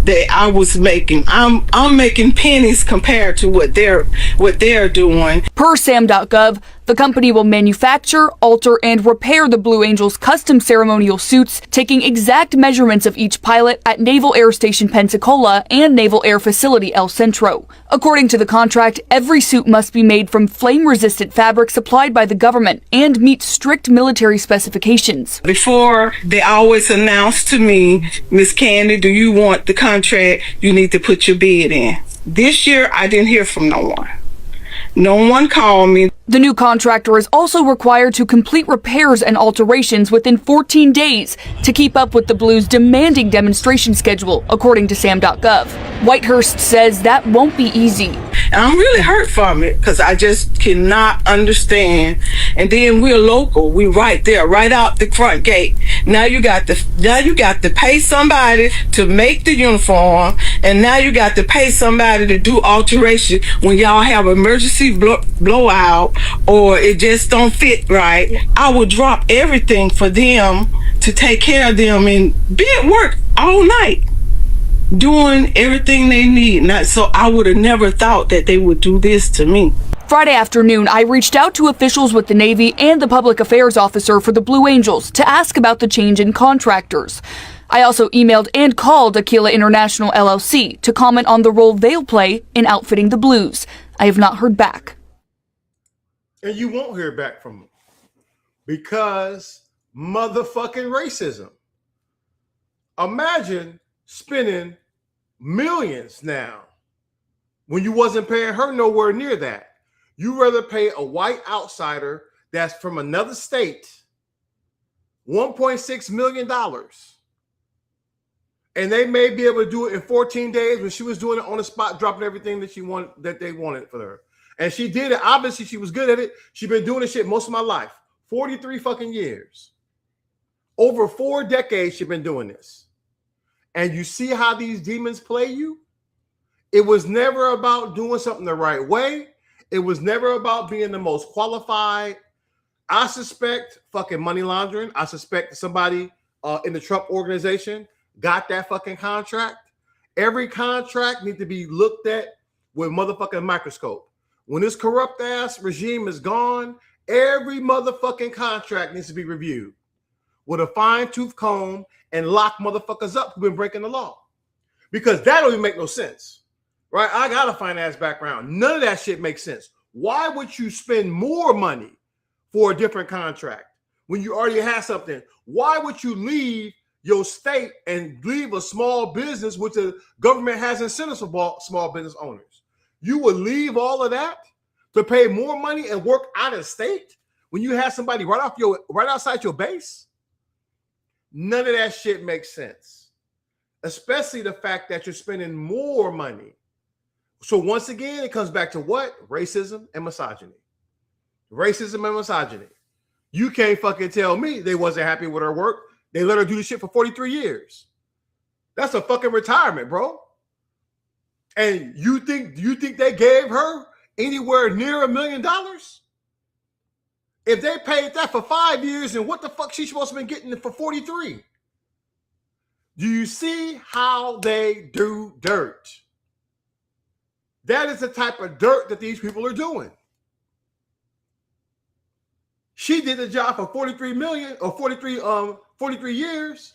That I was making. I'm making pennies compared to what they're doing. Per SAM.gov, the company will manufacture, alter, and repair the Blue Angels custom ceremonial suits, taking exact measurements of each pilot at Naval Air Station Pensacola and Naval Air Facility El Centro. According to the contract, every suit must be made from flame-resistant fabric supplied by the government and meet strict military specifications. Before, they always announced to me, Miss Candy, do you want the contract? You need to put your bid in. This year, I didn't hear from no one. No one called me. The new contractor is also required to complete repairs and alterations within 14 days to keep up with the Blues' demanding demonstration schedule, according to SAM.gov. Whitehurst says that won't be easy. And I'm really hurt from it because I just cannot understand. And then we're local. We right there, right out the front gate. Now you got to pay somebody to make the uniform, and now you got to pay somebody to do alteration when y'all have emergency blowout or it just don't fit right. I would drop everything for them to take care of them and be at work all night doing everything they need. So I would have never thought that they would do this to me. Friday afternoon, I reached out to officials with the Navy and the public affairs officer for the Blue Angels to ask about the change in contractors. I also emailed and called Aquila International LLC to comment on the role they'll play in outfitting the Blues. I have not heard back. And you won't hear back from them because motherfucking racism. Imagine spending millions now when you wasn't paying her nowhere near that. You rather pay a white outsider that's from another state $1.6 million. And they may be able to do it in 14 days when she was doing it on the spot, dropping everything that they wanted for her. And she did it. Obviously, she was good at it. She's been doing this shit most of my life. 43 fucking years. Over 4 decades she's been doing this. And you see how these demons play you? It was never about doing something the right way. It was never about being the most qualified. I suspect fucking money laundering. I suspect somebody in the Trump organization got that fucking contract. Every contract needs to be looked at with motherfucking microscope. When this corrupt ass regime is gone, every motherfucking contract needs to be reviewed with a fine-tooth comb and lock motherfuckers up who've been breaking the law. Because that don't even make no sense. Right? I got a finance background. None of that shit makes sense. Why would you spend more money for a different contract when you already have something? Why would you leave your state and leave a small business which the government has incentives for small business owners? You would leave all of that to pay more money and work out of state when you have somebody right outside your base? None of that shit makes sense. Especially the fact that you're spending more money. So once again, it comes back to what? Racism and misogyny. Racism and misogyny. You can't fucking tell me they wasn't happy with her work. They let her do this shit for 43 years. That's a fucking retirement, bro. And you think they gave her anywhere near $1 million? If they paid that for 5 years, then what the fuck she supposed to be getting for 43? Do you see how they do dirt? That is the type of dirt that these people are doing. She did the job for 43 years,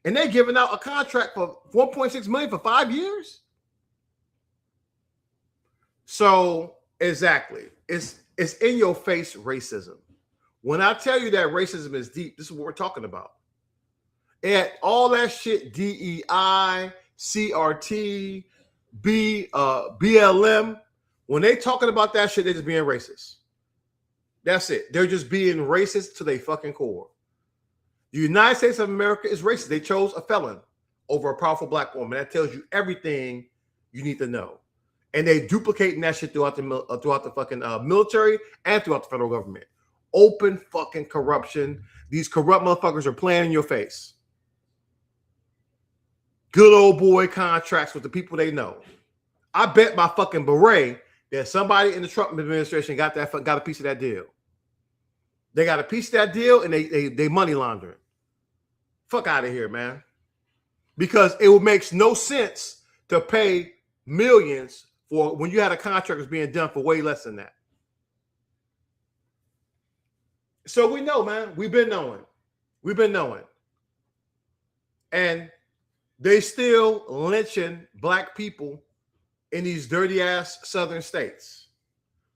and they're giving out a contract for $1.6 million for 5 years. So exactly, it's in your face racism. When I tell you that racism is deep, this is what we're talking about. And all that shit, DEI, CRT, BLM, when they talking about that shit, they're just being racist. That's it. They're just being racist to their fucking core. The United States of America is racist. They chose a felon over a powerful black woman. That tells you everything you need to know. And they duplicating that shit throughout the fucking military and throughout the federal government. Open fucking corruption. These corrupt motherfuckers are playing in your face. Good old boy contracts with the people they know. I bet my fucking beret that somebody in the Trump administration got a piece of that deal. They got a piece of that deal and they money laundering. Fuck out of here, man. Because it makes no sense to pay millions for when you had a contract that's being done for way less than that. So we know, man. We've been knowing. And they still lynching black people in these dirty ass southern states.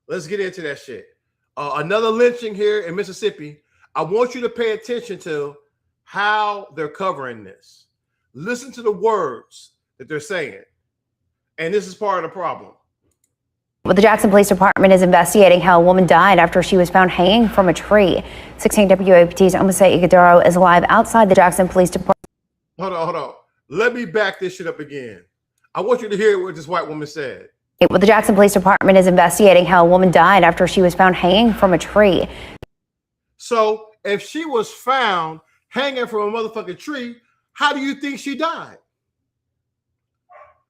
Let's get into that shit. Another lynching here in Mississippi. I want you to pay attention to how they're covering this. Listen to the words that they're saying. And this is part of the problem. Well, the Jackson Police Department is investigating how a woman died after she was found hanging from a tree. 16 WAPT's Omasei Igudaro is live outside the Jackson Police Department. Hold on. Let me back this shit up again. I want you to hear what this white woman said. Well, the Jackson Police Department is investigating how a woman died after she was found hanging from a tree. So if she was found hanging from a motherfucking tree, how do you think she died?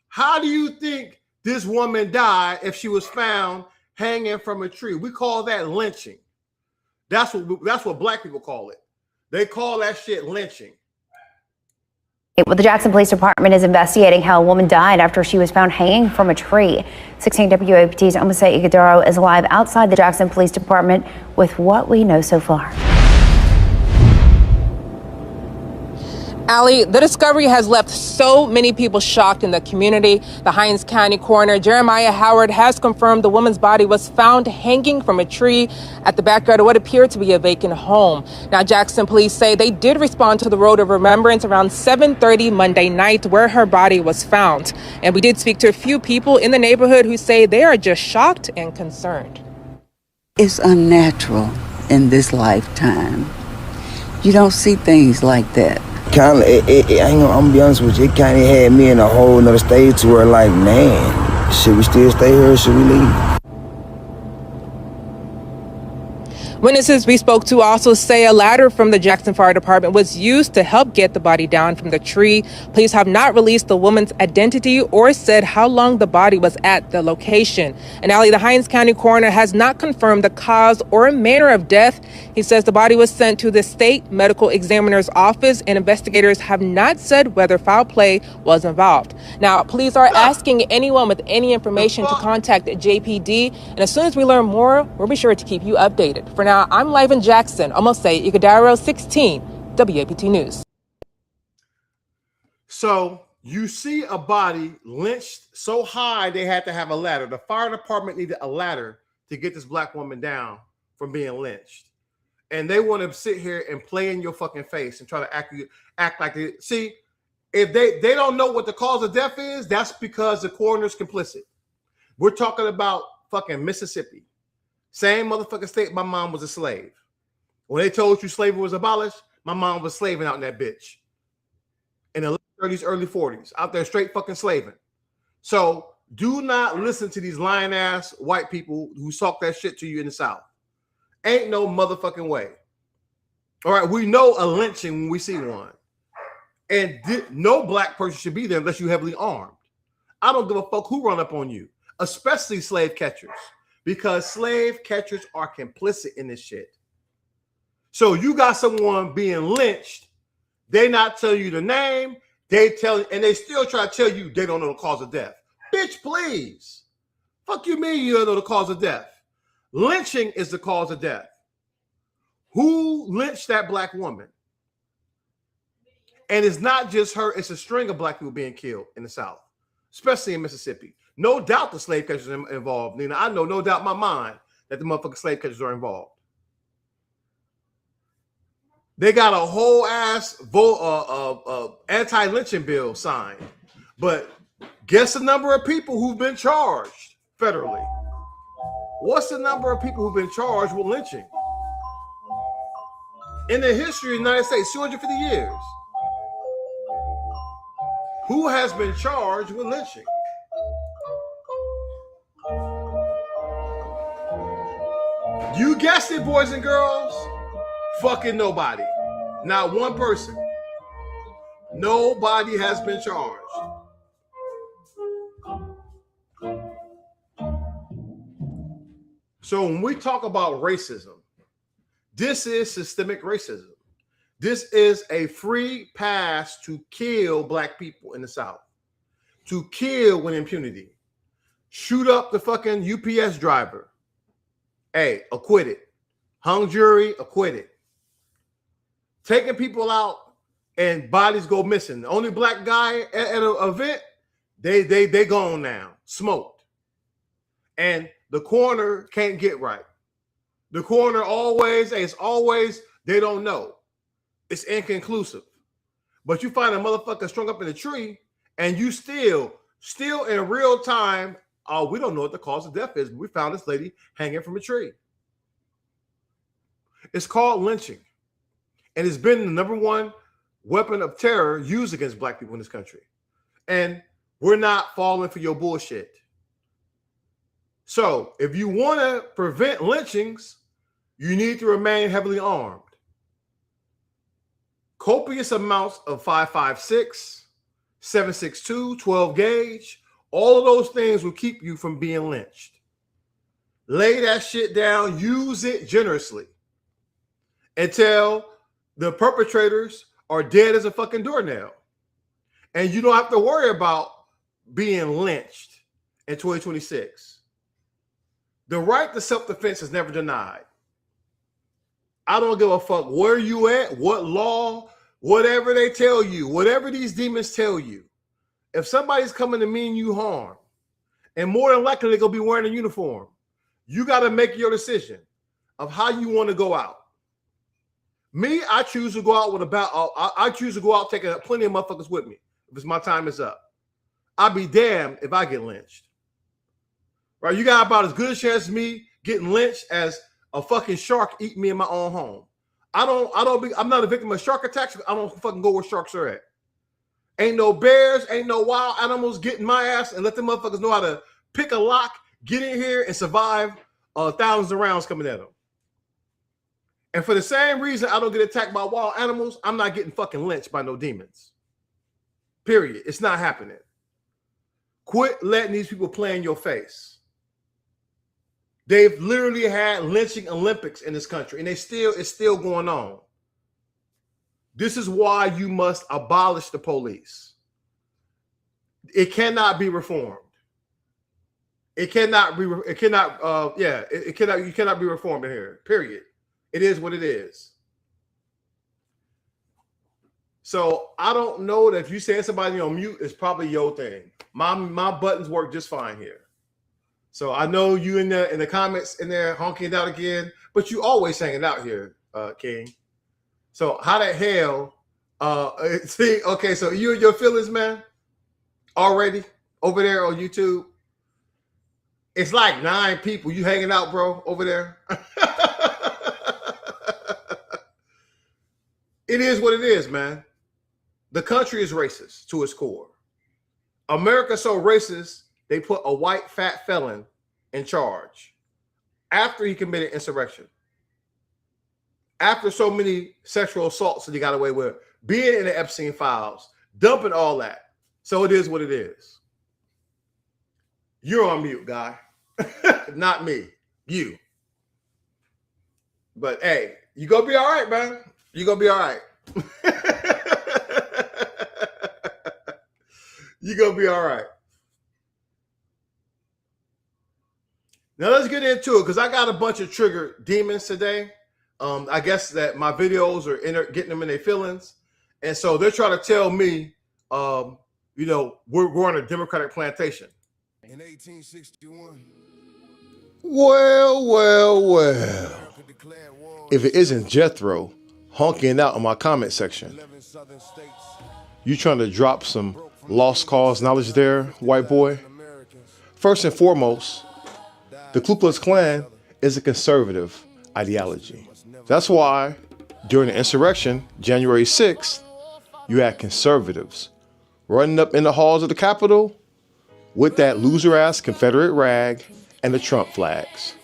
How do you think this woman died if she was found hanging from a tree? We call that lynching. That's what black people call it. They call that shit lynching. Well, the Jackson Police Department is investigating how a woman died after she was found hanging from a tree. 16 WAPT's Omasei Igudaro is live outside the Jackson Police Department with what we know so far. Allie, the discovery has left so many people shocked in the community. The Hinds County coroner, Jeremiah Howard, has confirmed the woman's body was found hanging from a tree at the backyard of what appeared to be a vacant home. Now, Jackson police say they did respond to the Road of Remembrance around 7:30 Monday night where her body was found. And we did speak to a few people in the neighborhood who say they are just shocked and concerned. It's unnatural in this lifetime. You don't see things like that. I'm gonna be honest with you, it kind of had me in a whole nother stage where like, man, should we still stay here or should we leave? Witnesses we spoke to also say a ladder from the Jackson Fire Department was used to help get the body down from the tree. Police have not released the woman's identity or said how long the body was at the location. And Allie, the Hinds County coroner has not confirmed the cause or manner of death. He says the body was sent to the state medical examiner's office and investigators have not said whether foul play was involved. Now, police are asking anyone with any information to contact JPD. And as soon as we learn more, we'll be sure to keep you updated. For now, I'm live in Jackson. Omasei Igudaro, 16 WAPT News. So you see a body lynched so high they had to have a ladder. The fire department needed a ladder to get this black woman down from being lynched. And they want to sit here and play in your fucking face and try to act like it. See, if they don't know what the cause of death is, that's because the coroner's complicit. We're talking about fucking Mississippi. Same motherfucking state my mom was a slave. When they told you slavery was abolished, my mom was slaving out in that bitch. In the late 30s, early 40s, out there straight fucking slaving. So do not listen to these lying ass white people who talk that shit to you in the South. Ain't no motherfucking way. All right, we know a lynching when we see one. And no black person should be there unless you're heavily armed. I don't give a fuck who run up on you, especially slave catchers. Because slave catchers are complicit in this shit. So you got someone being lynched, they not tell you the name, they still try to tell you they don't know the cause of death. Bitch, please. Fuck you mean you don't know the cause of death? Lynching is the cause of death. Who lynched that black woman? And it's not just her, it's a string of black people being killed in the South, especially in Mississippi. No doubt the slave catchers are involved, Nina. I know no doubt in my mind that the motherfucking slave catchers are involved. They got a whole ass anti-lynching bill signed. But guess the number of people who've been charged federally? What's the number of people who've been charged with lynching? In the history of the United States, 250 years. Who has been charged with lynching? You guessed it, boys and girls. Fucking nobody. Not one person. Nobody has been charged. So when we talk about racism, this is systemic racism. This is a free pass to kill black people in the South. To kill with impunity. Shoot up the fucking UPS driver. Hey, acquitted. Hung jury, acquitted. Taking people out and bodies go missing. The only black guy at an event, they gone now. Smoked. And the coroner can't get right. The coroner always, they don't know. It's inconclusive. But you find a motherfucker strung up in a tree and you still in real time, oh, we don't know what the cause of death is, but we found this lady hanging from a tree. It's called lynching. And it's been the #1 weapon of terror used against black people in this country. And we're not falling for your bullshit. So if you want to prevent lynchings, you need to remain heavily armed. Copious amounts of 5.56, 7.62, 12 gauge, all of those things will keep you from being lynched. Lay that shit down, use it generously until the perpetrators are dead as a fucking doornail. And you don't have to worry about being lynched in 2026. The right to self-defense is never denied. I don't give a fuck where you at, what law, whatever they tell you, whatever these demons tell you. If somebody's coming to mean you harm, and more than likely they're going to be wearing a uniform, you got to make your decision of how you want to go out. Me, I choose to go out with I choose to go out taking plenty of motherfuckers with me if my time is up. I'll be damned if I get lynched. Right? You got about as good a chance as me getting lynched as a fucking shark eating me in my own home. I'm not a victim of shark attacks. I don't fucking go where sharks are at. Ain't no bears, ain't no wild animals getting my ass and let them motherfuckers know how to pick a lock, get in here and survive thousands of rounds coming at them. And for the same reason I don't get attacked by wild animals, I'm not getting fucking lynched by no demons. Period. It's not happening. Quit letting these people play in your face. They've literally had lynching Olympics in this country, and it's still going on. This is why you must abolish the police. It cannot be reformed. You cannot be reformed in here. Period. It is what it is. So I don't know that if you saying somebody on mute, it's probably your thing. My buttons work just fine here. So I know you in the comments in there honking it out again, but you always hanging out here, King. So how the hell? See, okay, so you and your feelings, man, already over there on YouTube. It's like 9 people. You hanging out, bro, over there. It is what it is, man. The country is racist to its core. America's so racist, they put a white fat felon in charge after he committed insurrection. After so many sexual assaults that he got away with, being in the Epstein files, dumping all that. So it is what it is. You're on mute, guy. Not me. You. But hey, you gonna be all right, man. You gonna be all right. You gonna be all right. Now let's get into it because I got a bunch of triggered demons today. I guess that my videos are getting them in their feelings, and so they're trying to tell me, we're on a Democratic plantation. In 1861. Well. If it isn't Jethro honking out in my comment section, you trying to drop some lost cause knowledge there, white boy? First and foremost, the Ku Klux Klan is a conservative ideology. That's why during the insurrection, January 6th, you had conservatives running up in the halls of the Capitol with that loser-ass Confederate rag and the Trump flags.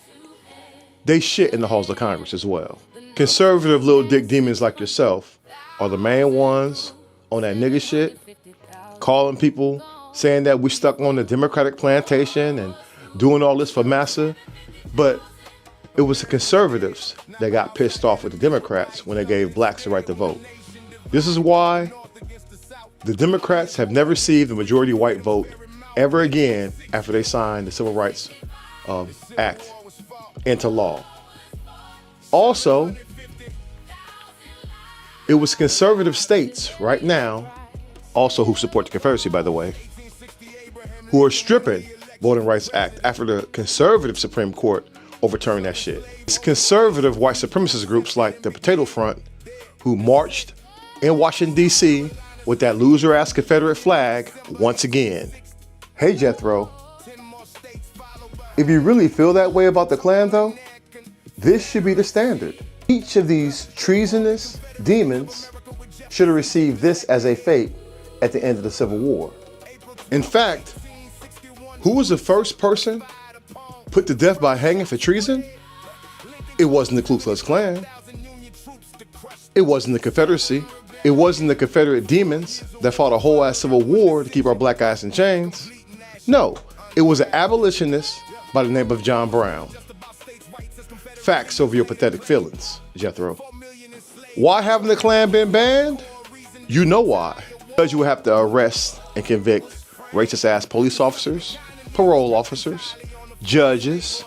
They shit in the halls of Congress as well. Conservative little dick demons like yourself are the main ones on that nigga shit, calling people, saying that we stuck on the Democratic plantation and doing all this for massa. But it was the conservatives that got pissed off with the Democrats when they gave blacks the right to vote. This is why the Democrats have never received the majority white vote ever again after they signed the Civil Rights Act into law. Also, it was conservative states right now, also who support the Confederacy, by the way, who are stripping Voting Rights Act after the conservative Supreme Court overturned that shit. It's conservative white supremacist groups like the Potato Front who marched in Washington, D.C. with that loser-ass Confederate flag once again. Hey, Jethro. If you really feel that way about the Klan, though, this should be the standard. Each of these treasonous demons should have received this as a fate at the end of the Civil War. In fact, who was the first person put to death by hanging for treason? It wasn't the Ku Klux Klan. It wasn't the Confederacy. It wasn't the Confederate demons that fought a whole ass civil war to keep our black guys in chains. No, it was an abolitionist by the name of John Brown. Facts over your pathetic feelings, Jethro. Why haven't the Klan been banned? You know why. Because you would have to arrest and convict racist ass police officers, parole officers, judges,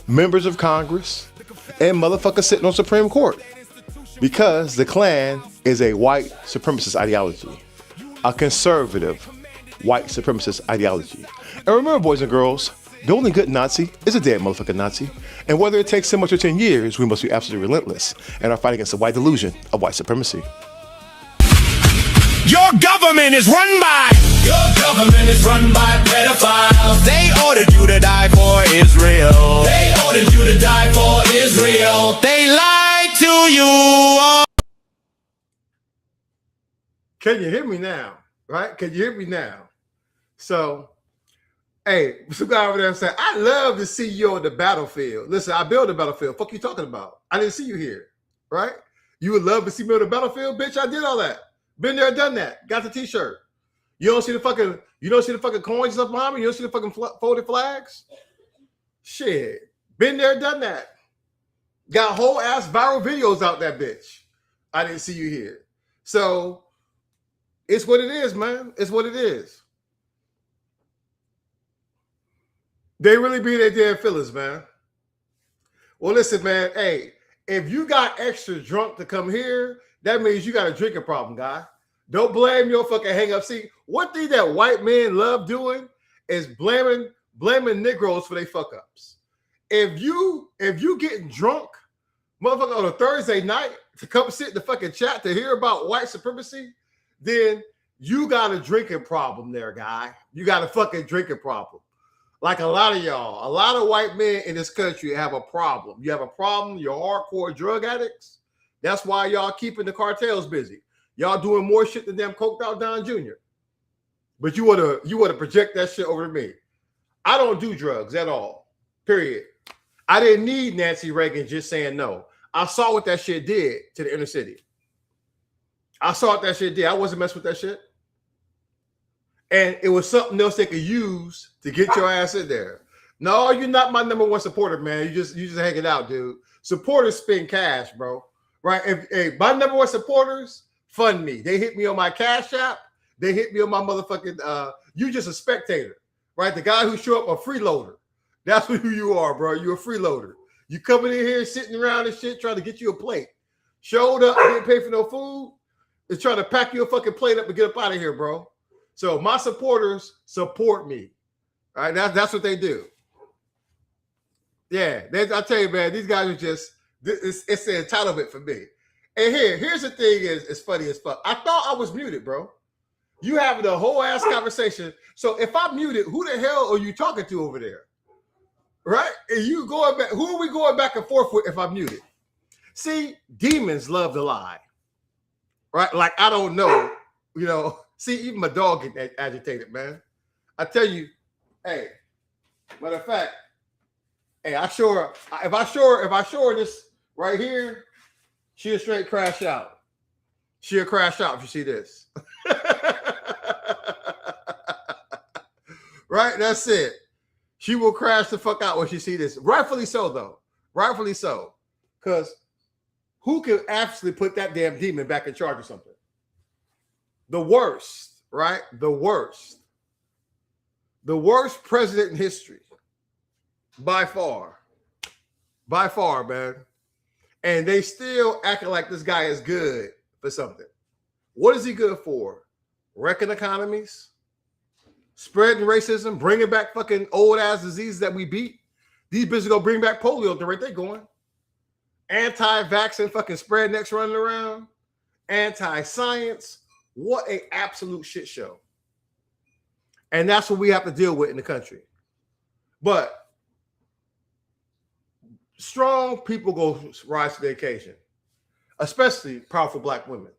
members of Congress, and motherfuckers sitting on Supreme Court. Because the Klan is a white supremacist ideology, a conservative white supremacist ideology. And remember, boys and girls, the only good Nazi is a dead motherfucking Nazi. And whether it takes 10 or 10 years, we must be absolutely relentless in our fight against the white delusion of white supremacy. Your government is run by pedophiles. They ordered you to die for Israel. They ordered you to die for Israel. They lied to you. Can you hear me now? Right? Can you hear me now? So, hey, some guy over there said, I love to see you on the battlefield. Listen, I built a battlefield. Fuck you talking about? I didn't see you here, right? You would love to see me on the battlefield? Bitch, I did all that. Been there, done that. Got the t-shirt. You don't see the fucking coins up behind me? You don't see the fucking folded flags? Shit. Been there, done that. Got whole ass viral videos out that bitch. I didn't see you here. So it's what it is, man. It's what it is. They really be their damn feelings, man. Well, listen, man. Hey, if you got extra drunk to come here, that means you got a drinking problem, guy. Don't blame your fucking hang up. See, one thing that white men love doing is blaming Negroes for their fuck ups. If you getting drunk, motherfucker, on a Thursday night to come sit in the fucking chat to hear about white supremacy, then you got a drinking problem there, guy. You got a fucking drinking problem. Like a lot of y'all, a lot of white men in this country have a problem. You have a problem, you're hardcore drug addicts. That's why y'all keeping the cartels busy. Y'all doing more shit than damn coked out Don Jr. But you wanna project that shit over to me. I don't do drugs at all. Period. I didn't need Nancy Reagan just saying no. I saw what that shit did to the inner city. I saw what that shit did. I wasn't messing with that shit. And it was something else they could use to get your ass in there. No, you're not my number one supporter, man. You just hanging out, dude. Supporters spend cash, bro. Right? If my number one supporters fund me. They hit me on my Cash App. They hit me on my motherfucking you just a spectator, right? The guy who show up a freeloader. That's who you are, bro. You're a freeloader. You coming in here sitting around and shit trying to get you a plate. Showed up, didn't pay for no food. They're trying to pack you a fucking plate up and get up out of here, bro. So my supporters support me. All right, that's what they do. Yeah, I tell you, man, these guys are just it's the entitlement for me. And here's the thing is funny as fuck. I thought I was muted, bro. You having a whole ass conversation. So if I'm muted, who the hell are you talking to over there? Right? And you going back, who are we going back and forth with if I'm muted? See, demons love to lie. Right? Like, I don't know. You know, see, even my dog get agitated, man. I tell you, hey, matter of fact, hey, if I show her this right here, she'll straight crash out. She'll crash out if you see this. Right? That's it. She will crash the fuck out when she see this. Rightfully so, though. Rightfully so. Because who can actually put that damn demon back in charge of something? The worst, right? The worst. The worst president in history. By far. By far, man. And they still acting like this guy is good for something. What is he good for? Wrecking economies? Spreading racism? Bringing back fucking old-ass diseases that we beat? These bitches gonna bring back polio at the rate they're going. Anti-vaccine fucking spread necks running around. Anti-science. What a absolute shit show. And that's what we have to deal with in the country. But strong people go rise to the occasion, especially powerful black women.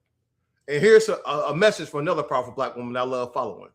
And here's a message for another powerful black woman I love following.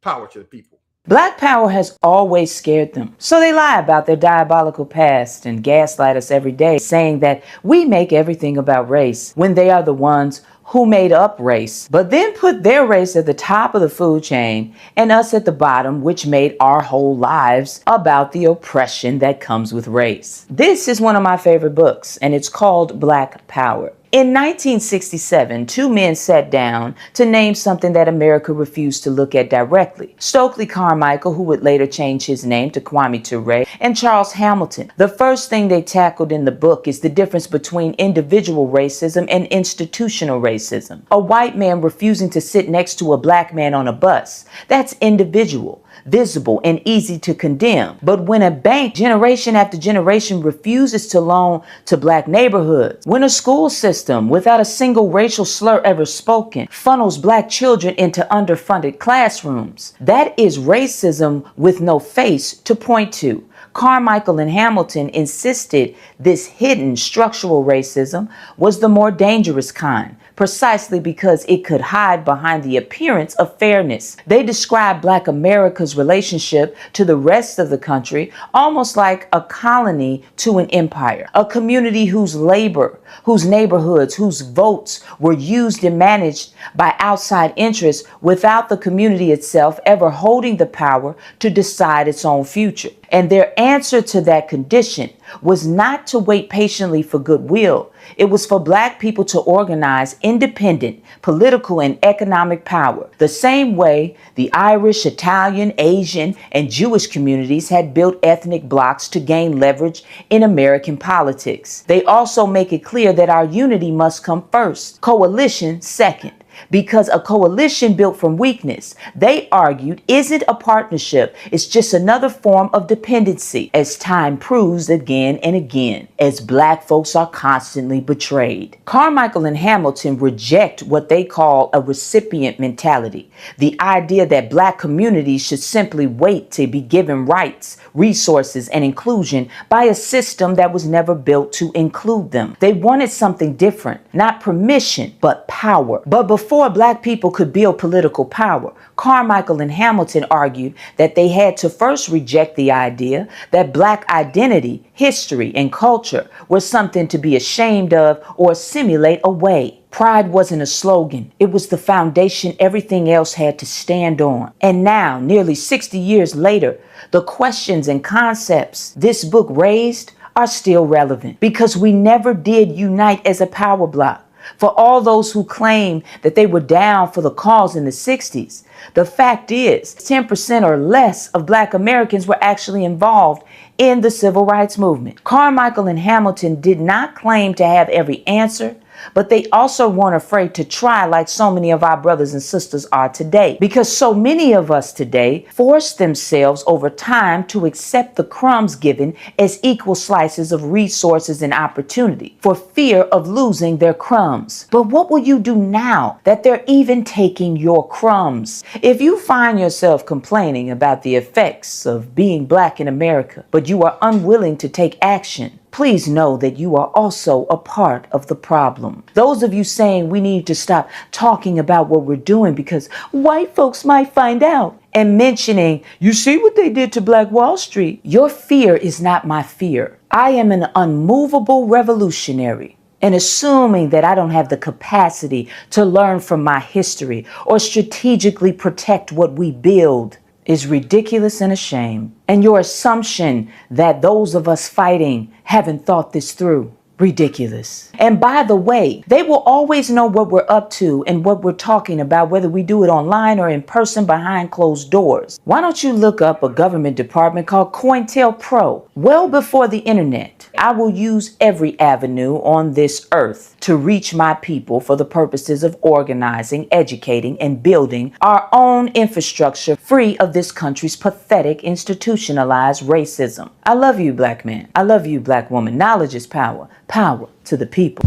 Power to the people. Black power has always scared them. So they lie about their diabolical past and gaslight us every day, saying that we make everything about race when they are the ones who made up race, but then put their race at the top of the food chain and us at the bottom, which made our whole lives about the oppression that comes with race. This is one of my favorite books, and it's called Black Power. In 1967, two men sat down to name something that America refused to look at directly. Stokely Carmichael, who would later change his name to Kwame Ture, and Charles Hamilton. The first thing they tackled in the book is the difference between individual racism and institutional racism. A white man refusing to sit next to a black man on a bus. That's individual, visible, and easy to condemn. But when a bank generation after generation refuses to loan to black neighborhoods, when a school system without a single racial slur ever spoken funnels black children into underfunded classrooms, that is racism with no face to point to. Carmichael and Hamilton insisted this hidden structural racism was the more dangerous kind, precisely because it could hide behind the appearance of fairness. They described Black America's relationship to the rest of the country almost like a colony to an empire, a community whose labor, whose neighborhoods, whose votes were used and managed by outside interests without the community itself ever holding the power to decide its own future. And their answer to that condition was not to wait patiently for goodwill. It was for black people to organize independent political and economic power, the same way the Irish, Italian, Asian, and Jewish communities had built ethnic blocs to gain leverage in American politics. They also make it clear that our unity must come first, coalition second. Because a coalition built from weakness, they argued, isn't a partnership. It's just another form of dependency, as time proves again and again, as black folks are constantly betrayed. Carmichael and Hamilton reject what they call a recipient mentality, the idea that black communities should simply wait to be given rights, resources, and inclusion by a system that was never built to include them. They wanted something different, not permission, but power. But before black people could build political power, Carmichael and Hamilton argued that they had to first reject the idea that black identity, history, and culture were something to be ashamed of or simulate away. Pride wasn't a slogan. It was the foundation everything else had to stand on. And now, nearly 60 years later, the questions and concepts this book raised are still relevant because we never did unite as a power block. For all those who claim that they were down for the cause in the 60s, the fact is 10% or less of black Americans were actually involved in the civil rights movement. Carmichael and Hamilton did not claim to have every answer, but they also weren't afraid to try like so many of our brothers and sisters are today. Because so many of us today force themselves over time to accept the crumbs given as equal slices of resources and opportunity for fear of losing their crumbs. But what will you do now that they're even taking your crumbs? If you find yourself complaining about the effects of being black in America, but you are unwilling to take action, please know that you are also a part of the problem. Those of you saying we need to stop talking about what we're doing because white folks might find out, and mentioning, you see what they did to Black Wall Street, your fear is not my fear. I am an unmovable revolutionary. And assuming that I don't have the capacity to learn from my history or strategically protect what we build is ridiculous and a shame. And your assumption that those of us fighting haven't thought this through, ridiculous. And by the way, they will always know what we're up to and what we're talking about, whether we do it online or in person behind closed doors. Why don't you look up a government department called COINTELPRO? Well before the internet, I will use every avenue on this earth to reach my people for the purposes of organizing, educating, and building our own infrastructure free of this country's pathetic institutionalized racism. I love you, black man. I love you, black woman. Knowledge is power. Power to the people.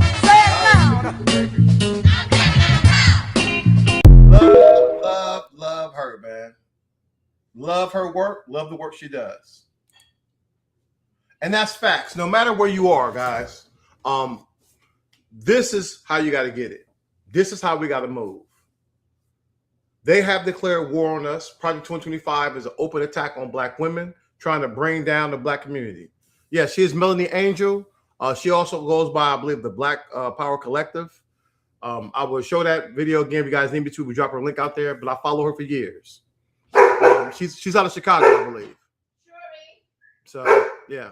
Love her, man. Love her work. Love the work she does. And that's facts. No matter where you are, guys, this is how you got to get it. This is how we got to move. They have declared war on us. Project 2025 is an open attack on Black women, trying to bring down the Black community. Yes, she is Melanie Angel. She also goes by, I believe, the Black Power Collective. I will show that video again if you guys need me to. We drop her link out there, but I follow her for years. She's out of Chicago, I believe. So, yeah.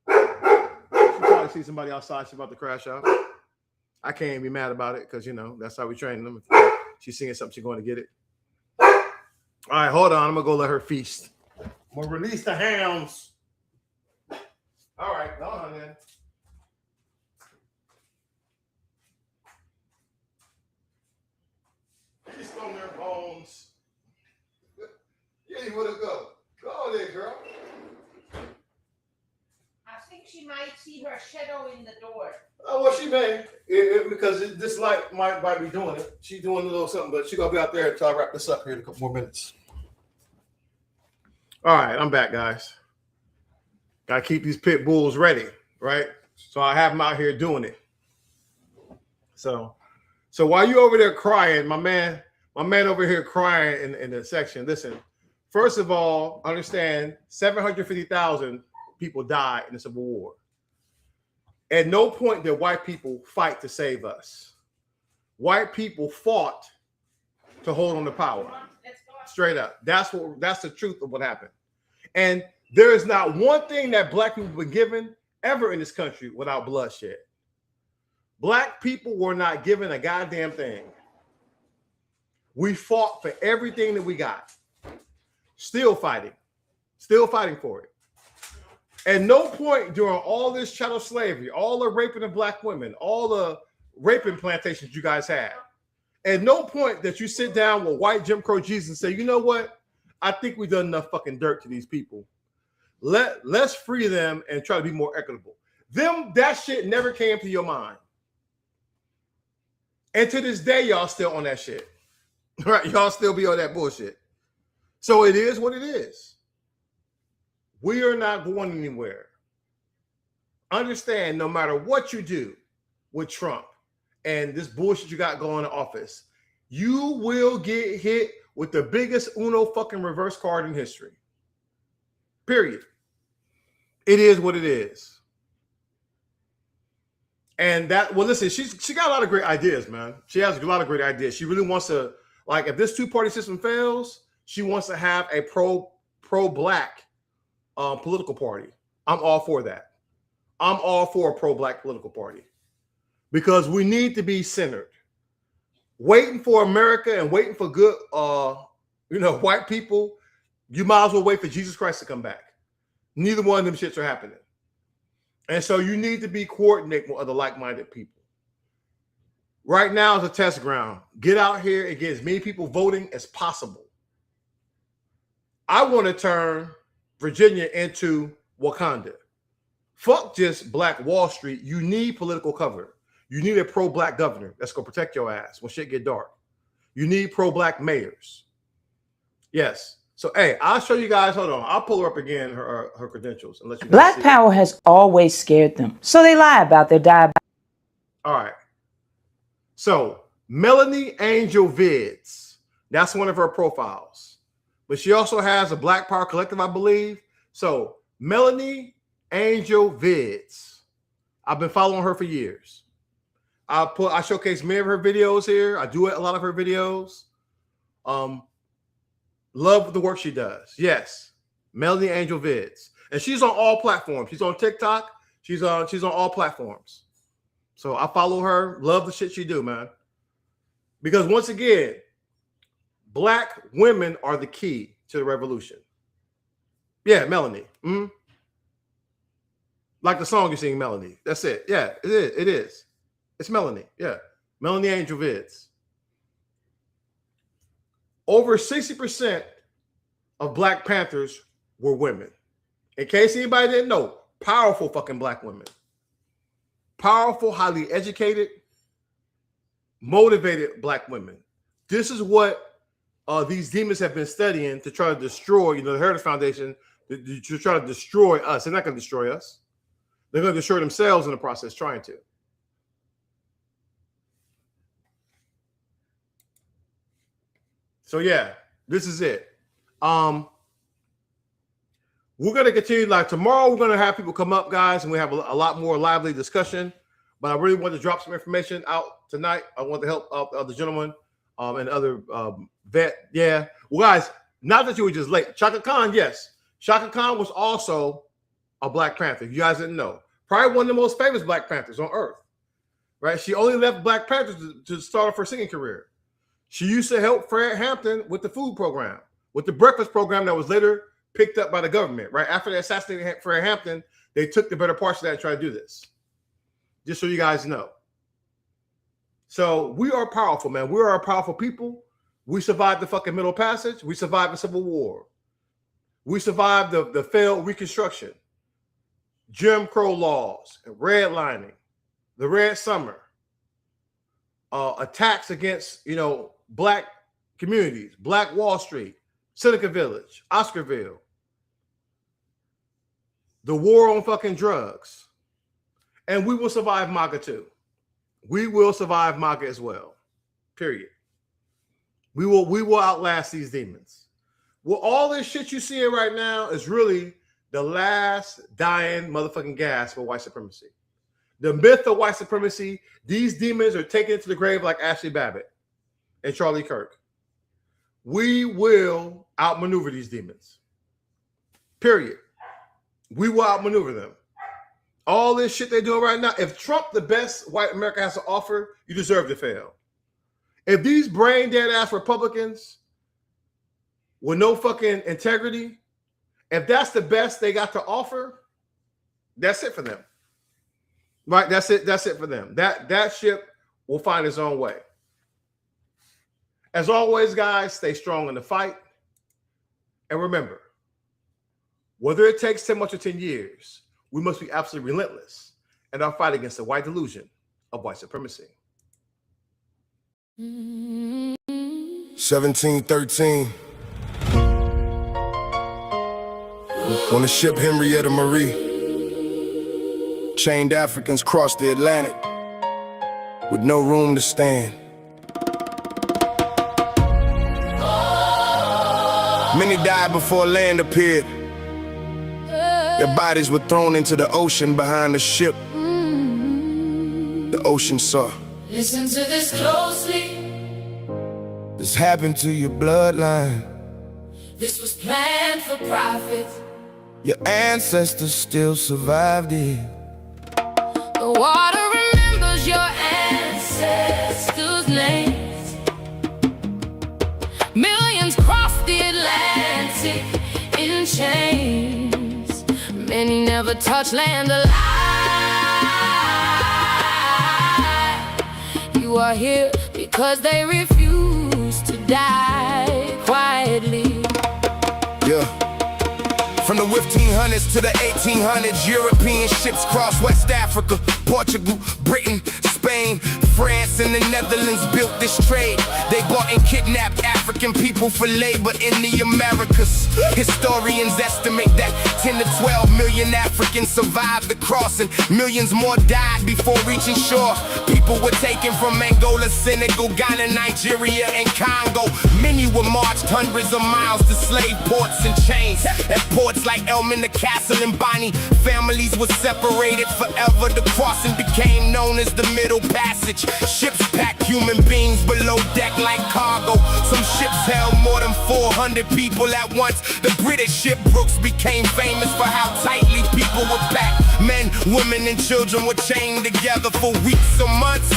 She probably see somebody outside. She's about to crash out. I can't be mad about it because, you know, that's how we train them. If she's seeing something, she's going to get it. All right, hold on. I'm going to go let her feast. We'll release the hounds. All right, go on then. Feast on their bones. You ain't want to go. Go on there, girl. I think she might see her shadow in the door. Oh, well, she may. Because this light might be doing it. She's doing a little something, but she's going to be out there until I wrap this up here in a couple more minutes. All right, I'm back, guys. Got to keep these pit bulls ready, right? So I have them out here doing it. So while you over there crying, my man over here crying in the section, listen, first of all, understand 750,000 people died in the Civil War. At no point did white people fight to save us. White people fought to hold on to power. Straight up. That's the truth of what happened. And there is not one thing that Black people were given ever in this country without bloodshed. Black people were not given a goddamn thing. We fought for everything that we got. Still fighting for it. At no point during all this chattel slavery, all the raping of Black women, all the raping plantations you guys had, at no point that you sit down with white Jim Crow Jesus and say, you know what? I think we've done enough fucking dirt to these people. Let's free them and try to be more equitable. That shit never came to your mind. And to this day, y'all still on that shit. Right? Y'all still be on that bullshit. So it is what it is. We are not going anywhere. Understand, no matter what you do with Trump and this bullshit you got going in office, you will get hit with the biggest Uno fucking reverse card in history. Period. It is what it is. And listen, she got a lot of great ideas, man. She has a lot of great ideas. She really wants to, like, if this two-party system fails, she wants to have a pro-Black political party. I'm all for that. I'm all for a pro-Black political party because we need to be centered. Waiting for America and waiting for good, white people, you might as well wait for Jesus Christ to come back. Neither one of them shits are happening. And so you need to be coordinating with other like-minded people. Right now is a test ground. Get out here and get as many people voting as possible. I want to turn Virginia into Wakanda. Fuck just Black Wall Street. You need political cover. You need a pro-Black governor that's going to protect your ass when shit get dark. You need pro-Black mayors. Yes. So, hey, I'll show you guys. Hold on. I'll pull her up again, her credentials. And let you Black power has always scared them. So they lie about their diabetes. All right. So, Melanie Angel Vids. That's one of her profiles. But she also has a Black Power Collective, I believe. So, Melanie Angel Vids. I've been following her for years. I showcase many of her videos here. I do a lot of her videos. Love the work she does. Yes. Melanie Angel Vids. And she's on all platforms. She's on TikTok. She's on all platforms. So I follow her. Love the shit she do, man. Because once again, Black women are the key to the revolution. Yeah, Melanie. Mm-hmm. Like the song you sing, Melanie. That's it. Yeah, it is. It is. It's Melanie. Yeah. Melanie Angel Vids. Over 60% of Black Panthers were women. In case anybody didn't know, powerful fucking Black women. Powerful, highly educated, motivated Black women. This is what these demons have been studying to try to destroy, the Heritage Foundation to try to destroy us. They're not going to destroy us. They're going to destroy themselves in the process, trying to. So yeah, this is it. We're going to continue. Like tomorrow, we're going to have people come up, guys, and we have a lot more lively discussion. But I really want to drop some information out tonight. I want to help out the other gentlemen and other vet. Yeah. Well, guys, not that you were just late. Chaka Khan, yes. Chaka Khan was also a Black Panther. You guys didn't know. Probably one of the most famous Black Panthers on earth. Right? She only left Black Panthers to start off her singing career. She used to help Fred Hampton with the food program, with the breakfast program that was later picked up by the government. Right? After they assassinated Fred Hampton, they took the better parts of that and tried to do this. Just so you guys know. So we are powerful, man. We are a powerful people. We survived the fucking Middle Passage. We survived the Civil War. We survived the failed Reconstruction, Jim Crow laws, and redlining, the Red Summer, attacks against, Black communities, Black Wall Street, Seneca Village, Oscarville, the war on fucking drugs. And we will survive MAGA too. We will survive MAGA as well. Period. We will outlast these demons. Well, all this shit you see right now is really the last dying motherfucking gasp for white supremacy. The myth of white supremacy, these demons are taken into the grave like Ashley Babbitt and Charlie Kirk. We will outmaneuver these demons. Period. We will outmaneuver them. All this shit they're doing right now, if Trump, the best white America has to offer, you deserve to fail. If these brain dead ass Republicans with no fucking integrity, if that's the best they got to offer, that's it for them. Right? That's it for them. That ship will find its own way. As always, guys, stay strong in the fight. And remember, whether it takes 10 months or 10 years, we must be absolutely relentless in our fight against the white delusion of white supremacy. 1713. On the ship Henrietta Marie, chained Africans crossed the Atlantic with no room to stand. Many died before land appeared. Their bodies were thrown into the ocean behind the ship. The ocean saw. Listen to this closely. This happened to your bloodline. This was planned for profit. Your ancestors still survived it. The water remembers your ancestors' names. Millions crossed the Atlantic in chains. Many never touched land alive. You are here because they refuse to die quietly. Yeah. From the 1500s to the 1800s, European ships crossed West Africa, Portugal, Britain, Spain, France, and the Netherlands built this trade. They bought and kidnapped African people for labor in the Americas. Historians estimate that 10 to 12 million Africans survived the crossing. Millions more died before reaching shore. People were taken from Angola, Senegal, Ghana, Nigeria, and Congo. Many were marched hundreds of miles to slave ports and chains. At ports like Elmina, Castle, and Bonny, families were separated forever. The crossing became known as the Middle Passage. Ships packed human beings below deck like cargo. Some ships held more than 400 people at once. The British ship Brooks became famous for how tightly people were packed. Men, women, and children were chained together for weeks or months.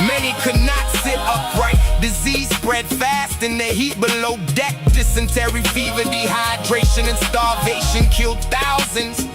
Many could not sit upright. Disease spread fast in the heat below deck. Dysentery, fever, dehydration, and starvation killed thousands.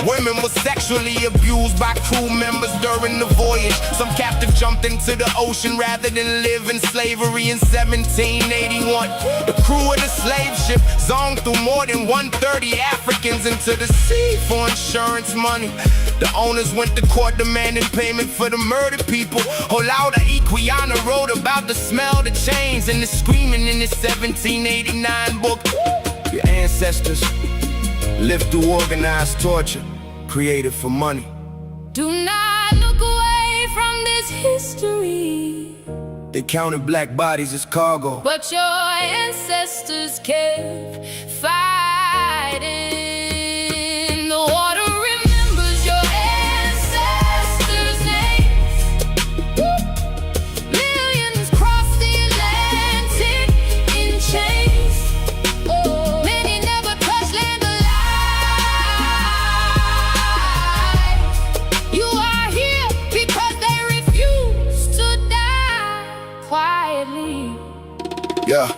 Women were sexually abused by crew members during the voyage. Some captive jumped into the ocean rather than live in slavery in 1781. The crew of the slave ship zoned through more than 130 Africans into the sea for insurance money. The owners went to court demanding payment for the murdered people. Olaudah Equiana wrote about the smell, the chains, and the screaming in his 1789 book. Your ancestors Lived through organized torture, created for money. Do not look away from this history. They counted black bodies as cargo. But your ancestors kept fighting. The water remembers your ancestors' names. Millions crossed the Atlantic in chains. Many never touched land alive. You are here because they refused to die quietly. Yeah.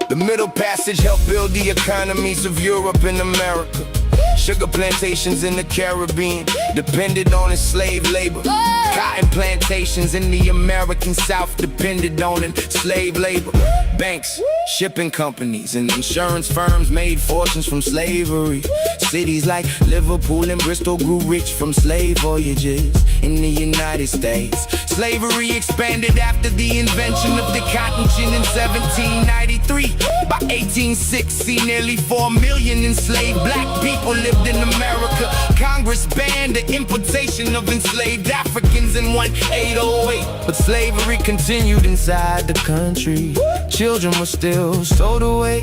The Middle Passage helped build the economies of Europe and America. Sugar plantations in the Caribbean depended on enslaved labor. Cotton plantations in the American South depended on enslaved labor. Banks, shipping companies, and insurance firms made fortunes from slavery. Cities like Liverpool and Bristol grew rich from slave voyages in the United States. Slavery expanded after the invention of the cotton gin in 1793. By 1860, nearly 4 million enslaved black people lived in America. Congress banned the importation of enslaved Africans in 1808. But slavery continued inside the country. Children were still sold away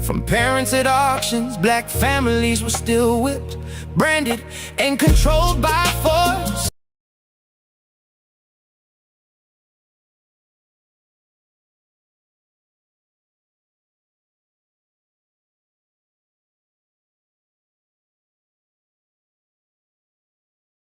from parents at auctions. Black families were still whipped, branded, and controlled by force.